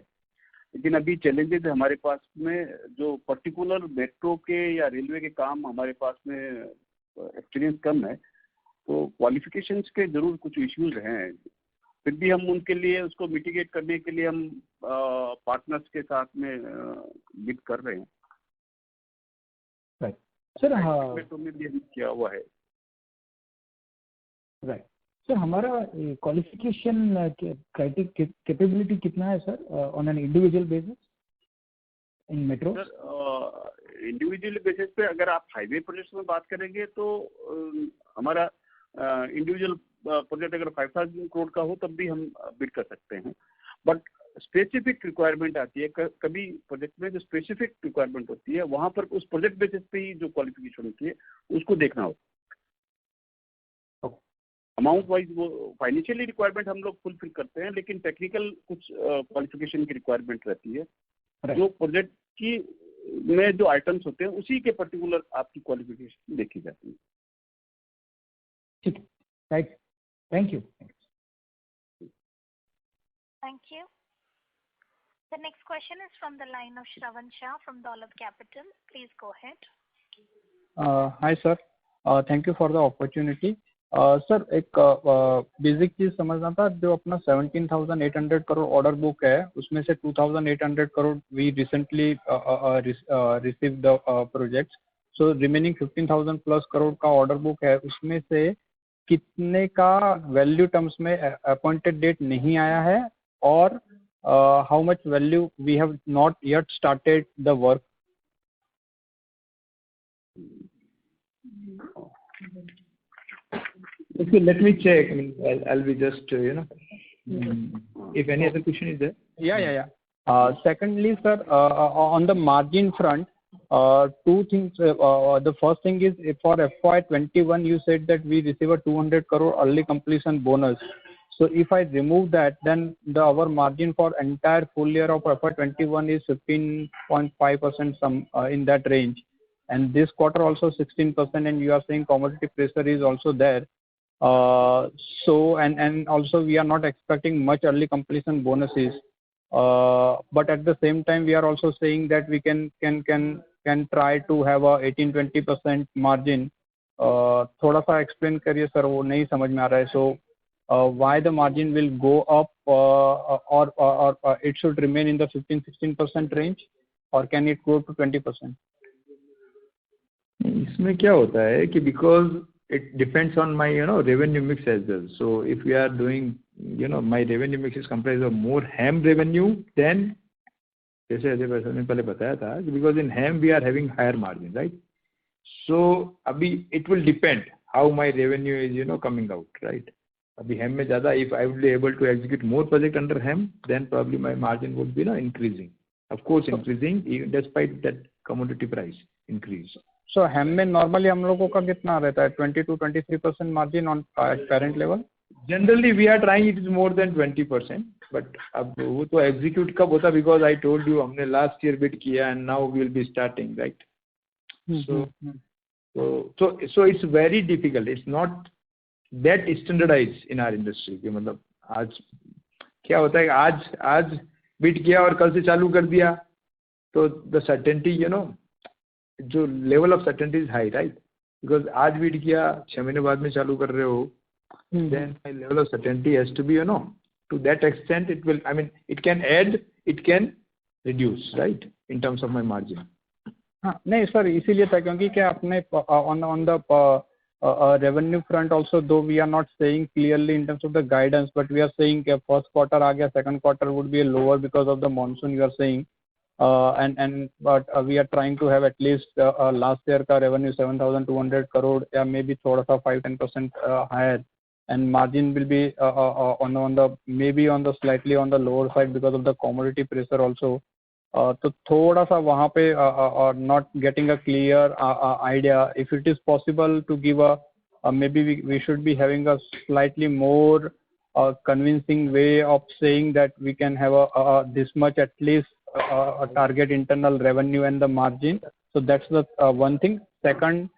लेकिन अभी चैलेंजेस है हमारे पास में जो पर्टिकुलर मेट्रो के या रेलवे के काम हमारे पास में एक्सपीरियंस कम है, तो क्वालिफिकेशंस के जरूर कुछ इश्यूज हैं. फिर भी हम उनके लिए उसको मिटिगेट करने के लिए हम पार्टनर्स के साथ में बिड कर रहे हैं. Right sir. हाँ, मेट्रो में भी किया हुआ है. Right sir. हमारा क्वालिफिकेशन कैपेबिलिटी कितना है sir on an individual basis in metro? Sir individual basis पे अगर आप हाईवे प्रोजेक्ट्स में बात करेंगे तो हमारा इंडिविजुअल प्रोजेक्ट अगर 5,000 करोड़ का हो तब भी हम बिड कर सकते हैं, बट स्पेसिफिक रिक्वायरमेंट आती है कभी प्रोजेक्ट में, जो स्पेसिफिक रिक्वायरमेंट होती है वहां पर उस प्रोजेक्ट बेसिस पे ही जो क्वालिफिकेशन होती है उसको देखना होता है. अमाउंट वाइज वो फाइनेंशियली रिक्वायरमेंट हम लोग फुलफिल करते हैं, लेकिन टेक्निकल कुछ क्वालिफिकेशन की रिक्वायरमेंट रहती है. जो प्रोजेक्ट की में जो आइटम्स होते हैं उसी के पर्टिकुलर आपकी क्वालिफिकेशन देखी जाती है. ठीक है. Right. Thank you. Thank you. The next question is from the line of Shravan Shah from Dolat Capital. Please go ahead. Hi sir. Thank you for the opportunity. Sir एक basic चीज समझना था, जो अपना 17,800 करोड़ ऑर्डर बुक है उसमें से 2,800 crore we recently receive the projects, so remaining 15,000 plus crore का ऑर्डर बुक है, उसमें से कितने का वैल्यू टर्म्स में अपॉइंटेड डेट नहीं आया है और how much value we have not yet started the work? Okay, let me check. I mean, I'll be just, if any other question is there. Yeah. Secondly, sir, on the margin front, two things. The first thing is for FY21, you said that we receive a 200 crore early completion bonus. So if I remove that, then our margin for entire full year of FY21 is 15.5%, some in that range. And this quarter also 16%, and you are saying commodity pressure is also there. So and also we are not expecting much early completion bonuses. But at the same time, we are also saying that we can try to have a 18-20% margin. थोड़ा सा explain करिए sir, वो नहीं समझ में आ रहा है. So why the margin will go up or it should remain in the 15-16% range, or can it go to 20%? इसमें क्या होता है कि because it depends on my revenue mix as well. So if we are doing my revenue mix is comprised of more HAM revenue, then जैसे अजय भाई ने पहले बताया था, because in HAM we are having higher margin, right. So अभी it will depend how my revenue is coming out, right. अभी HAM में ज़्यादा, if I will be able to execute more project under HAM, then probably my margin would be increasing, of course increasing despite that commodity price increase. So HAM में normally हम लोगों का कितना रहता है, 20 to 23% margin on parent level? Generally we are trying it is more than 20%, but अब वो तो एग्जीक्यूट कब होता, बिकॉज आई टोल्ड यू हमने लास्ट ईयर बिड किया and now we will be starting, right. So it's very difficult. It's not that standardized in our industry कि मतलब आज क्या होता है, आज बिड किया और कल से चालू कर दिया, तो the certainty जो level of certainty is high, right? Because आज बिड किया 6 महीने बाद में चालू कर रहे हो, then my level of certainty has to be to that extent it will, I mean it can add, it can reduce, right, in terms of my margin. हाँ नहीं सर, इसीलिए था क्योंकि क्या आपने on the revenue front also, though we are not saying clearly in terms of the guidance, but we are saying कि first quarter आ गया, second quarter would be lower because of the monsoon you are saying, but we are trying to have at least last year का revenue 7,200 crore या maybe थोड़ा सा 5-10% higher, and margin will be on the maybe on the slightly on the lower side because of the commodity pressure also. तो थोड़ा सा वहाँ पे not getting a clear idea. If it is possible to give maybe we should be having a slightly more convincing way of saying that we can have this much at least a target internal revenue and the margin. So that's the one thing. Second,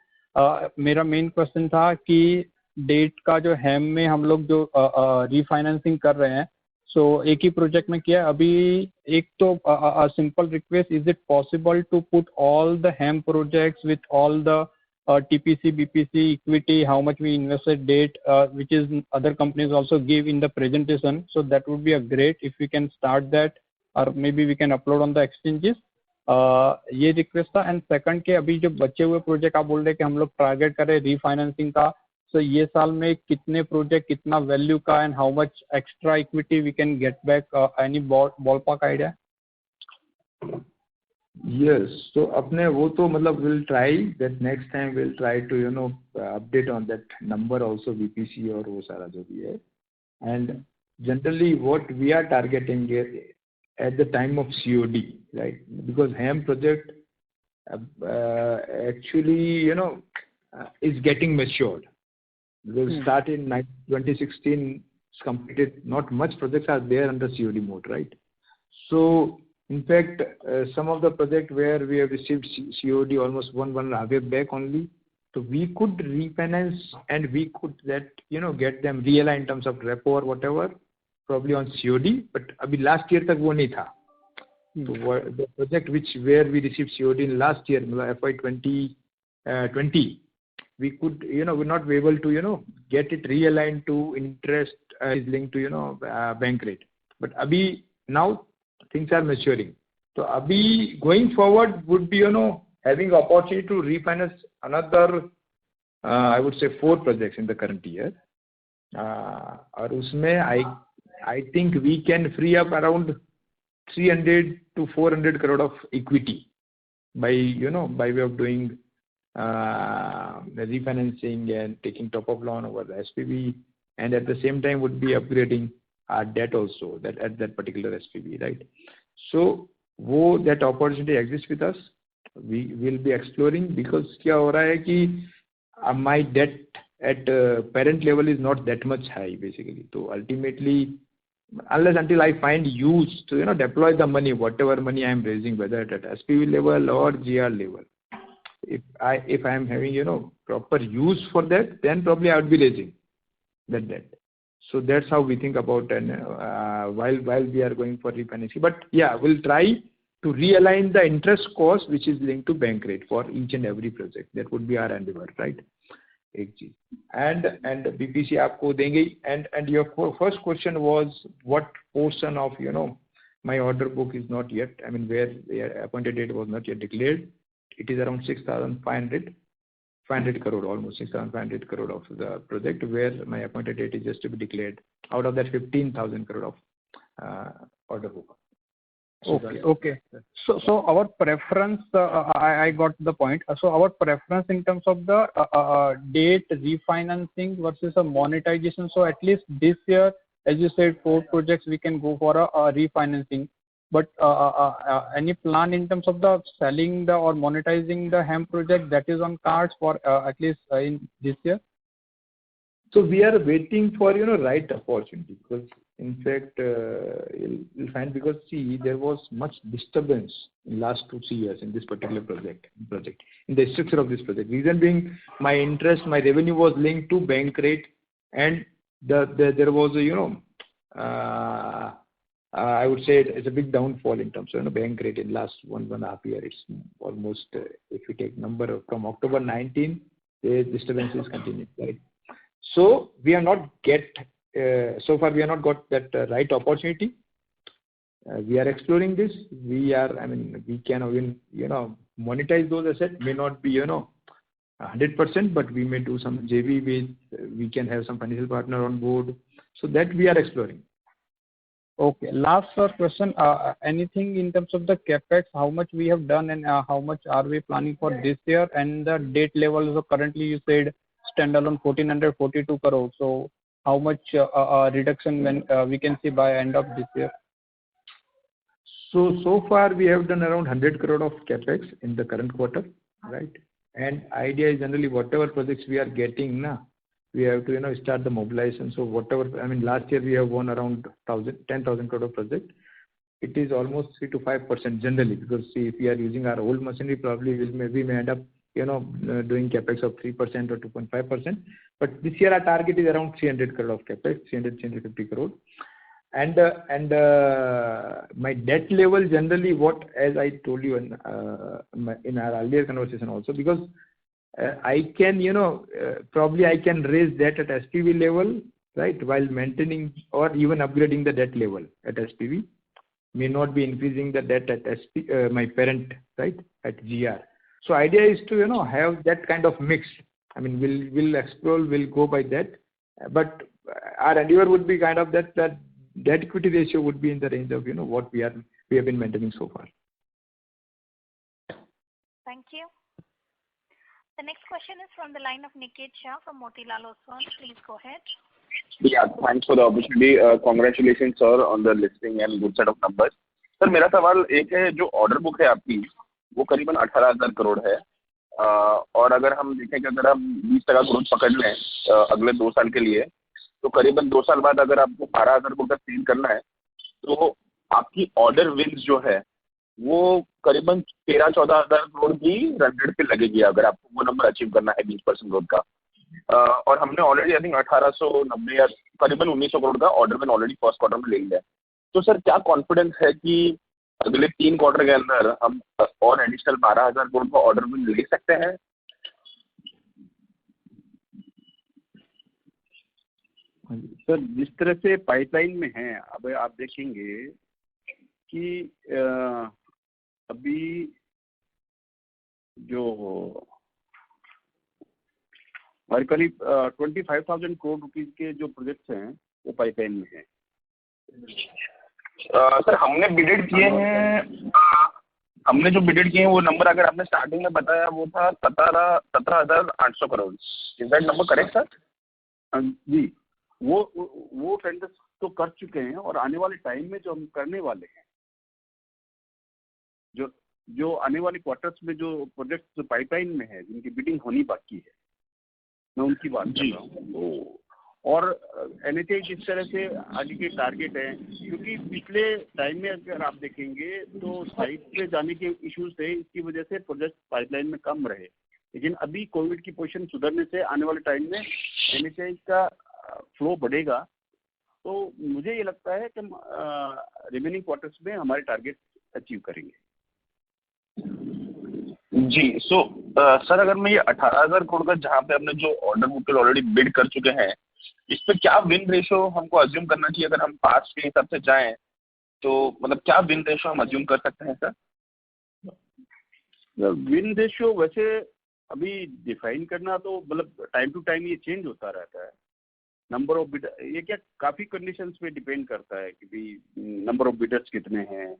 मेरा main question था कि date का जो हैम में हम लोग जो refinancing कर रहे हैं, सो एक ही प्रोजेक्ट में किया अभी. एक तो simple request, is it possible to put all the HAM projects with all the TPC BPC equity, how much we invested debt, which is other companies also give in the presentation, so that would be a great if we can start that, or maybe we can upload on the exchanges. ये request था. And second के अभी जो बचे हुए project आप बोल रहे कि हम लोग टारगेट करें रीफाइनेंसिंग का, so ये साल में कितने प्रोजेक्ट, कितना वैल्यू का, and how much extra equity we can get back, any ballpark idea? Yes, so अपने वो तो मतलब we'll try that next time we'll try to update on that number also, BPC और वो सारा जो भी है. And generally what we are targeting at the time of COD, right? Because HAM project actually is getting matured. Because start in 2016 is completed, not much projects are there under COD mode, right? So in fact some of the project where we have received COD almost one and a half year back only, so we could refinance and we could get them realigned in terms of repo or whatever, probably on COD, but abhi last year tak wo nahi tha. So the project where we received COD in last year, FY 2020, we could we're not able to get it realigned to interest is linked to bank rate, but abhi now things are maturing. So abhi going forward would be having opportunity to refinance another I would say 4 projects in the current year, और उसमें I think we can free up around 300 to 400 crore of equity by by way of doing the refinancing and taking top-up loan over the SPV, and at the same time would be upgrading our debt also that at that particular SPV, right? So that opportunity exists with us. We will be exploring, because क्या हो रहा है कि my debt at parent level is not that much high basically. So ultimately, unless until I find use to deploy the money, whatever money I am raising, whether at SPV level or GR level, if I am having proper use for that, then probably I would be raising that debt. So that's how we think about, and while we are going for refinancing. But yeah, we'll try to realign the interest cost which is linked to bank rate for each and every project. That would be our endeavor, right? एक चीज. And BPC आपको देंगे. And your first question was what portion of my order book is not yet, I mean where the appointed date was not yet declared. It is around 500 crore, almost 6,500 crore of the project where my appointed date is just to be declared. Out of that 15,000 crore of order book. Okay. So our preference, I got the point. So our preference in terms of the debt refinancing versus a monetization. So at least this year, as you said, 4 projects we can go for a refinancing. But any plan in terms of the selling or monetizing the HAM project that is on cards for at least in this year? So we are waiting for right opportunity, because in fact you'll find, because see, there was much disturbance in last 2-3 years in this particular project in the structure of this project. Reason being, my revenue was linked to bank rate, and there was I would say it's a big downfall in terms of bank rate in last 1.5 years. It's almost if you take number from October 19, the disturbances continue, right? So we have not so far we have not got that right opportunity. We are exploring this. We can even monetize those assets. May not be 100%, but we may do some JV with. We can have some financial partner on board. So that we are exploring. Okay. Last question. Anything in terms of the capex? How much we have done and how much are we planning for this year? And the debt levels. So currently you said standalone 1,442 crore. So how much reduction when we can see by end of this year? So far we have done around 100 crore of capex in the current quarter, right? And idea is generally whatever projects we are getting we have to start the mobilization. So whatever, last year we have won around 10,000 crore of project. It is almost 3 to 5% generally, because see, if we are using our old machinery, probably we may end up doing capex of 3% or 2.5%. But this year our target is around 300 crore of capex, 350 crore. And my debt level generally, as I told you in our earlier conversation also, because I can probably I can raise debt at SPV level, right, while maintaining or even upgrading the debt level at SPV. May not be increasing the debt at my parent, right, at GR. So idea is to have that kind of mix. We'll explore, we'll go by that, but our endeavor would be kind of that debt equity ratio would be in the range of what we have been maintaining so far. Thank you. The next question is from the line of Niket Shah from Motilal Oswal. Please go ahead. Yeah, thanks for the opportunity. Congratulations, sir, on the listing and good set of numbers. Sir मेरा सवाल एक है, जो order book है आपकी वो करीबन 18,000 करोड़ है, और अगर हम देखें कि अगर हम 20% ग्रोथ पकड़ लें अगले 2 साल के लिए, तो करीबन 2 साल बाद अगर आपको 12,000 करोड़ का सेल करना है, तो आपकी ऑर्डर विन्स जो है वो करीबन 13-14,000 करोड़ की रन रेट पे लगेगी, अगर आपको वो नंबर अचीव करना है 20% ग्रोथ का। और हमने ऑलरेडी आई थिंक 1890 या करीबन 1900 करोड़ का order win already first quarter में ले लिया है। तो सर क्या कॉन्फिडेंस है कि अगले 3 क्वार्टर के अंदर हम और एडिशनल 12,000 करोड़ का ऑर्डर विन ले सकते हैं? सर जिस तरह से पाइपलाइन में है, अब आप देखेंगे कि अभी जो हमारे करीब 25,000 करोड़ रुपीज के जो प्रोजेक्ट्स हैं वो पाइपलाइन में हैं। सर हमने बिडेड किए हैं, हमने जो बिडेड किए हैं वो नंबर अगर आपने स्टार्टिंग में बताया वो था 17,800 crore. Is that number correct sir? जी, वो टेंडर्स तो कर चुके हैं और आने वाले टाइम में जो हम करने वाले हैं, जो आने वाले क्वार्टर्स में जो प्रोजेक्ट पाइपलाइन में है जिनकी बिडिंग होनी बाकी है, मैं उनकी बात कर रहा हूँ। और NHAI जिस तरह से आगे के टारगेट है, क्योंकि पिछले टाइम में अगर आप देखेंगे तो साइट पे जाने के इश्यूज थे, इसकी वजह से प्रोजेक्ट पाइपलाइन में कम रहे। लेकिन अभी कोविड की पोजीशन सुधरने से आने वाले टाइम में NHAI का फ्लो बढ़ेगा, तो मुझे ये लगता है कि हम रिमेनिंग क्वार्टर्स में हमारे टारगेट अचीव करेंगे। जी, सो सर अगर मैं ये 18,000 करोड़ का जहाँ पे हमने जो ऑर्डर बुक ऑलरेडी बिड कर चुके हैं, इस पे क्या विन रेशो हमको अज्यूम करना चाहिए? अगर हम पास के हिसाब से जाएं तो मतलब क्या विन रेशो हम अज्यूम कर सकते हैं सर? विन रेशियो वैसे अभी डिफाइन करना तो मतलब टाइम टू टाइम ये चेंज होता रहता है। नंबर ऑफ बिडर, ये क्या काफ़ी कंडीशंस पे डिपेंड करता है कि भाई नंबर ऑफ बिडर्स कितने हैं,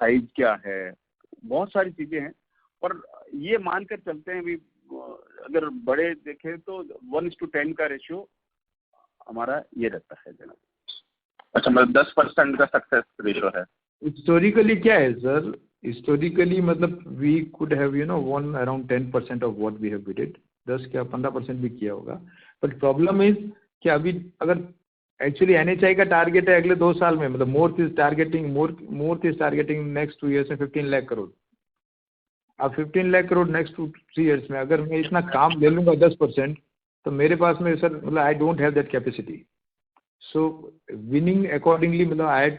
साइज क्या है, बहुत सारी चीजें हैं। पर ये मानकर चलते हैं भी, अगर बड़े देखें तो 1:10 का रेशियो हमारा ये रहता है जनाब। अच्छा, मतलब 10% का सक्सेस रेशियो है। हिस्टोरिकली क्या है सर, हिस्टोरिकली मतलब we could have won around 10% of what we have bidded, 10 क्या 15% भी किया होगा। बट प्रॉब्लम इज कि अभी अगर एक्चुअली NHAI का टारगेट है अगले 2 साल में, मतलब मोर्थ इज टारगेटिंग नेक्स्ट 2 years में 15 लाख करोड़। अब 15 लाख करोड़ नेक्स्ट 2-3 years में अगर मैं इतना काम ले लूँगा 10%, तो मेरे पास में सर मतलब I don't have that capacity. So winning accordingly मतलब I have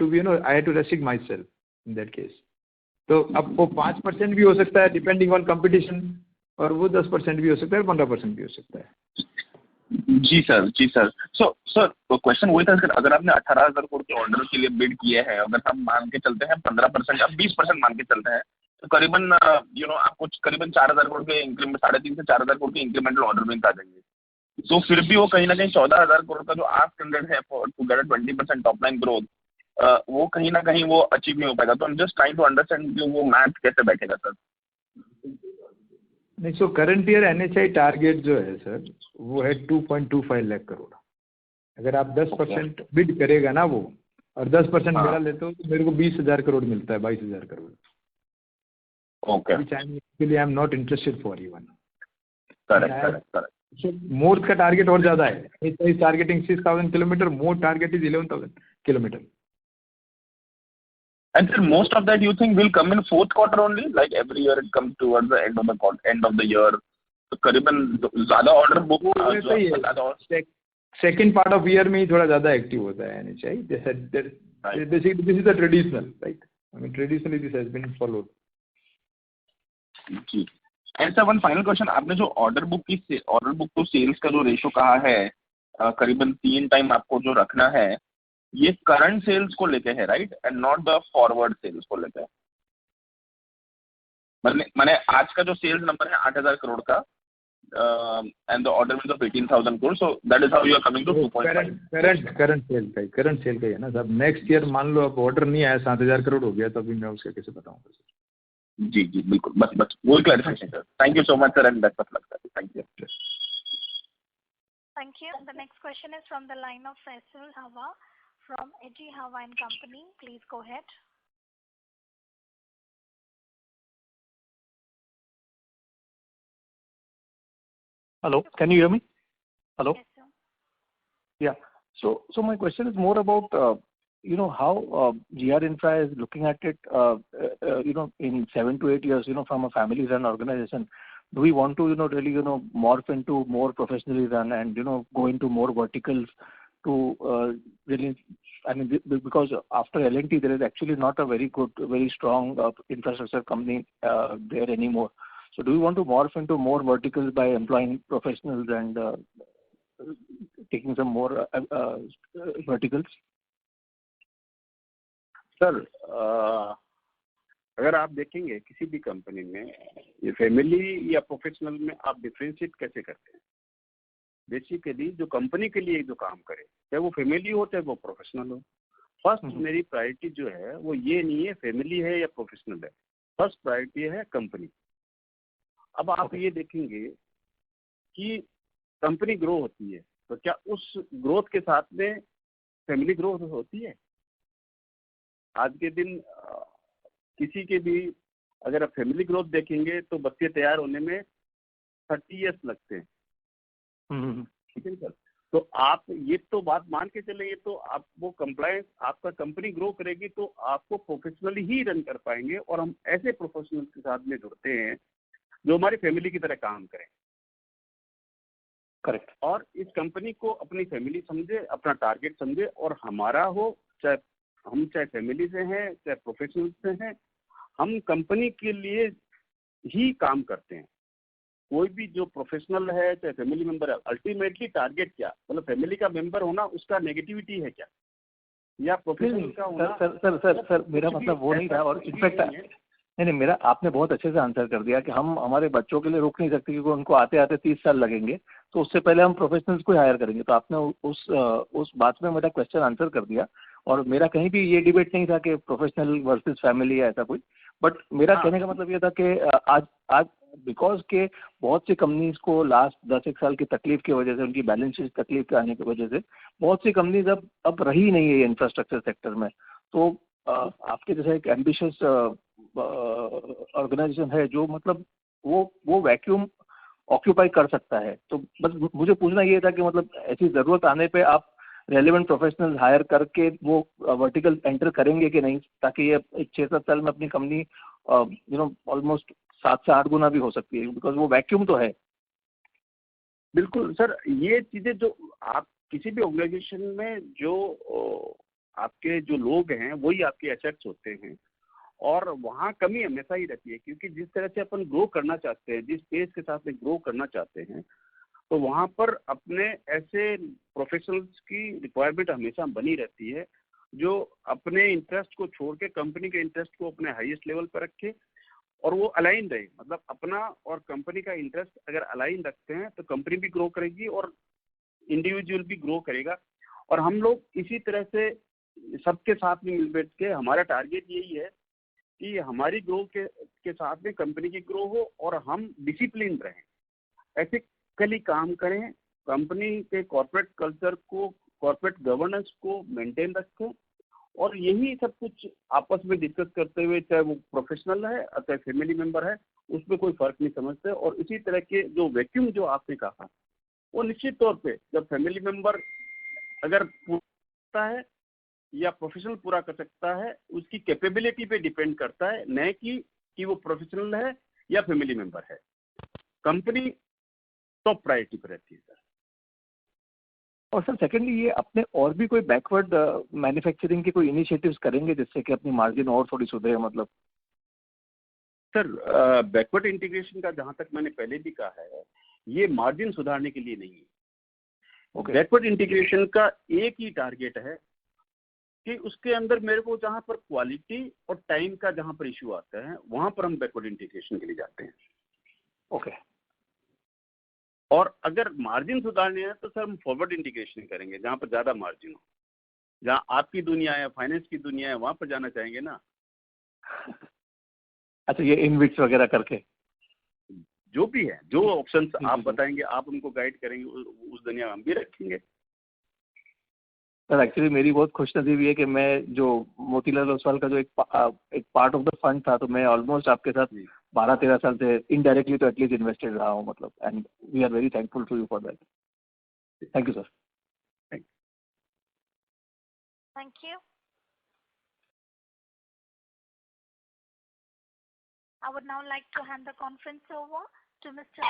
to restrict my self in that case. तो अब वो 5% भी हो सकता है डिपेंडिंग ऑन कंपटीशन, और वो 10% भी हो सकता है, 15% भी हो सकता है। जी सर। सर क्वेश्चन वही था सर, अगर आपने 18,000 करोड़ के ऑर्डर के लिए बिड किए हैं, अगर हम मान के चलते हैं 15% या 20% मान के चलते हैं, तो करीबन आपको करीबन 4,000 करोड़ के इंक्रीमेंट, 3.5 से 4,000 करोड़ के इंक्रीमेंटल ऑर्डर विंस आ जाएंगे। तो फिर भी वो कहीं ना कहीं 14,000 करोड़ का जो आस्क स्टैंडर्ड है for to get 20% top line growth, वो कहीं ना कहीं वो अचीव नहीं हो पाएगा। तो I am just trying to understand कि वो मैथ कैसे बैठेगा सर। नहीं, so current year NHAI target जो है सर वो है 2.25 लाख करोड़। अगर आप 10% बिड करेगा ना वो, और 10% मेरा लेते हो, तो मेरे को 20,000 करोड़ मिलता है, 22,000 crore. Okay, I am not interested for even. Correct. So मोर्थ का टारगेट और ज्यादा है, is targeting 6,000 kilometre, more target is 11,000 kilometre. And sir, most of that you think will come in fourth quarter only, like every year it comes towards the end of the year. तो करीबन ज्यादा order book second part of year में ही थोड़ा ज्यादा active होता है NHAI। This is the traditional, right? I mean traditionally this has been followed. जी। And sir one final question, आपने जो ऑर्डर बुक टू सेल्स का जो रेशो कहा है, करीबन 3 टाइम आपको जो रखना है, ये करंट सेल्स को लेके है, right? And not the forward sales को लेके। मैंने आज का जो सेल्स नंबर है 8,000 करोड़ का, and the order wins of 18,000 crore, so that is how you are coming to 2.5। Current sale का ही है ना साहब। नेक्स्ट ईयर मान लो अब ऑर्डर नहीं आया, 7,000 करोड़ हो गया, तो अभी मैं उसका कैसे बताऊंगा सर? जी बिल्कुल, बस वही clarification sir. Thank you so much sir, and best of luck sir. Thank you. Thank you. The next question is from the line of Faisal Hawa from AG Hawa and Company. Please go ahead. Hello, can you hear me? Hello? Yes, sir. Yeah. So my question is more about, how GR Infra is looking at it, in 7 to 8 years, from a family-run organization. Do we want to, really, morph into more professionally run and, go into more verticals to really, I mean, because after L&T, there is actually not a very strong infrastructure company there anymore. So do we want to morph into more verticals by employing professionals and taking some more verticals? Sir, अगर आप देखेंगे किसी भी company में, ये family या professional में आप डिफ्रेंशिएट कैसे करते हैं? बेसिकली जो कंपनी के लिए जो काम करे, चाहे वो फैमिली हो चाहे वो प्रोफेशनल हो, फर्स्ट मेरी प्रायोरिटी जो है वो ये नहीं है फैमिली है या प्रोफेशनल है, फर्स्ट प्रायोरिटी है कंपनी। अब आप ये देखेंगे कि कंपनी ग्रो होती है, तो क्या उस ग्रोथ के साथ में फैमिली ग्रोथ होती है? आज के दिन किसी के भी अगर आप फैमिली ग्रोथ देखेंगे तो बच्चे तैयार होने में 30 ईयर्स लगते हैं। ठीक है सर, तो आप ये तो बात मान के चले, ये तो आप वो कंप्लायंस आपका कंपनी ग्रो करेगी तो आपको प्रोफेशनली ही रन कर पाएंगे, और हम ऐसे प्रोफेशनल्स के साथ में जुड़ते हैं जो हमारी फैमिली की तरह काम करें। करेक्ट। और इस कंपनी को अपनी फैमिली समझे, अपना टारगेट समझे, और हमारा हो चाहे फैमिली से हैं चाहे प्रोफेशनल से हैं, हम कंपनी के लिए ही काम करते हैं। कोई भी जो प्रोफेशनल है चाहे फैमिली मेंबर है, अल्टीमेटली टारगेट क्या, मतलब फैमिली का मेंबर होना उसका नेगेटिविटी है क्या, या प्रोफेशनल का होना? सर मेरा मतलब वो नहीं था, और इनफैक्ट नहीं, मेरा आपने बहुत अच्छे से आंसर कर दिया कि हम हमारे बच्चों के लिए रुक नहीं सकते क्योंकि उनको आते आते 30 साल लगेंगे, तो उससे पहले हम प्रोफेशनल्स को हायर करेंगे। तो आपने उस बात में मेरा क्वेश्चन आंसर कर दिया। और मेरा कहीं भी ये डिबेट नहीं था कि प्रोफेशनल वर्सेस फैमिली है ऐसा कुछ, बट मेरा कहने का मतलब ये था कि आज बिकॉज के बहुत सी कंपनीज को लास्ट 10 साल की तकलीफ की वजह से, उनकी बैलेंस शीट तकलीफ के आने की वजह से बहुत सी कंपनीज अब रही नहीं है इंफ्रास्ट्रक्चर सेक्टर में। तो आपके जैसा एक एम्बिशियस ऑर्गेनाइजेशन है जो मतलब वो वैक्यूम ऑक्यूपाई कर सकता है। तो बस मुझे पूछना ये था कि मतलब ऐसी ज़रूरत आने पे आप रेलेवेंट प्रोफेशनल हायर करके वो वर्टिकल एंटर करेंगे कि नहीं, ताकि ये 6-7 साल में अपनी कंपनी ऑलमोस्ट 7 से 8 गुना भी हो सकती है, बिकॉज वो वैक्यूम तो है। बिल्कुल सर, ये चीजें जो आप किसी भी ऑर्गेनाइजेशन में जो आपके जो लोग हैं वही आपके एसेट्स होते हैं, और वहाँ कमी हमेशा ही रहती है, क्योंकि जिस तरह से अपन ग्रो करना चाहते हैं, जिस पेस के साथ में ग्रो करना चाहते हैं, तो वहाँ पर अपने ऐसे प्रोफेशनल्स की रिक्वायरमेंट हमेशा बनी रहती है जो अपने इंटरेस्ट को छोड़ के कंपनी के इंटरेस्ट को अपने हाईएस्ट लेवल पर रखे और वो अलाइन रहे। मतलब अपना और कंपनी का इंटरेस्ट अगर अलाइन रखते हैं तो कंपनी भी ग्रो करेगी और इंडिविजुअल भी ग्रो करेगा। और हम लोग इसी तरह से सबके साथ में मिल बैठ के, हमारा टारगेट यही है कि हमारी ग्रो के साथ में कंपनी की ग्रो हो और हम डिसिप्लिन रहें, ऐसे कल ही काम करें, कंपनी के कॉर्पोरेट कल्चर को, कॉर्पोरेट गवर्नेंस को मेंटेन रखें, और यही सब कुछ आपस में डिस्कस करते हुए, चाहे वो प्रोफेशनल है चाहे फैमिली मेंबर है, उसमें कोई फर्क नहीं समझते। और इसी तरह के जो वैक्यूम जो आपने कहा, वो निश्चित तौर पे जब फैमिली मेंबर अगर पूरा है या प्रोफेशनल पूरा कर सकता है, उसकी कैपेबिलिटी पे डिपेंड करता है, न कि वो प्रोफेशनल है या फैमिली मेंबर है। कंपनी टॉप प्रायोरिटी पर रहती है सर। और सर सेकेंडली, ये अपने और भी कोई बैकवर्ड मैन्युफैक्चरिंग के कोई इनिशिएटिव्स करेंगे जिससे कि अपनी मार्जिन और थोड़ी सुधरे? मतलब सर बैकवर्ड इंटीग्रेशन का जहां तक मैंने पहले भी कहा है, ये मार्जिन सुधारने के लिए नहीं है। बैकवर्ड इंटीग्रेशन का एक ही टारगेट है कि उसके अंदर मेरे को जहां पर क्वालिटी और टाइम का जहां पर इश्यू आता है, वहां पर हम बैकवर्ड इंटीग्रेशन के लिए जाते हैं। ओके। और अगर मार्जिन सुधारने हैं तो सर हम फॉरवर्ड इंटीग्रेशन करेंगे, जहां पर ज्यादा मार्जिन हो, जहां आपकी दुनिया है, फाइनेंस की दुनिया है, वहां पर जाना चाहेंगे ना। अच्छा, ये इनविट्स वगैरह करके जो भी है, जो ऑप्शंस आप बताएंगे, आप उनको गाइड करेंगे, उस दुनिया में हम भी रखेंगे। सर एक्चुअली मेरी बहुत खुशनसीबी है कि मैं जो मोतीलाल ओसवाल का जो एक पार्ट ऑफ द फंड था, तो मैं ऑलमोस्ट आपके साथ 12-13 साल से इनडायरेक्टली तो एटलीस्ट इन्वेस्टेड रहा हूँ, मतलब, and we are very thankful to you for that. Thank you sir. Thank you. I would now like to hand the conference over to Mr.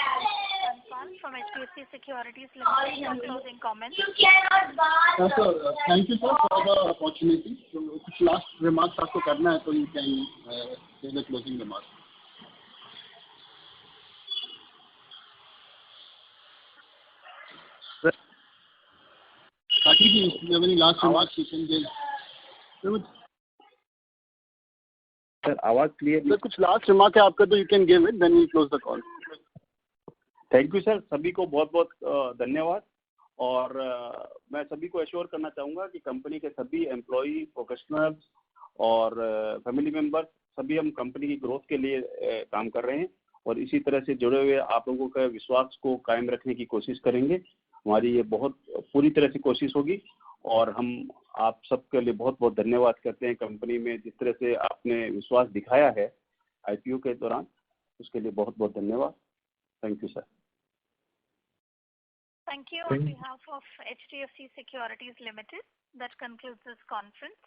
Sanpal from HDFC Securities Limited for closing comments. Sir, thank you sir for the opportunity. So, कुछ last remarks आपको करना है तो you can say the closing remarks. Kaki ji, if you have any last remarks you can give. Sir आवाज clear? Sir कुछ last remark है आपका तो you can give it, then we close the call. Thank you sir, सभी को बहुत बहुत धन्यवाद। और मैं सभी को एश्योर करना चाहूँगा कि कंपनी के सभी एम्प्लॉई, प्रोफेशनल्स और फैमिली मेंबर्स, सभी हम कंपनी की ग्रोथ के लिए काम कर रहे हैं, और इसी तरह से जुड़े हुए आप लोगों का विश्वास को कायम रखने की कोशिश करेंगे। हमारी ये बहुत पूरी तरह से कोशिश होगी, और हम आप सबके लिए बहुत बहुत धन्यवाद करते हैं। कंपनी में जिस तरह से आपने विश्वास दिखाया है आईपीओ के दौरान, उसके लिए बहुत बहुत धन्यवाद। Thank you sir. Thank you on behalf of HDFC Securities Limited. That concludes this conference.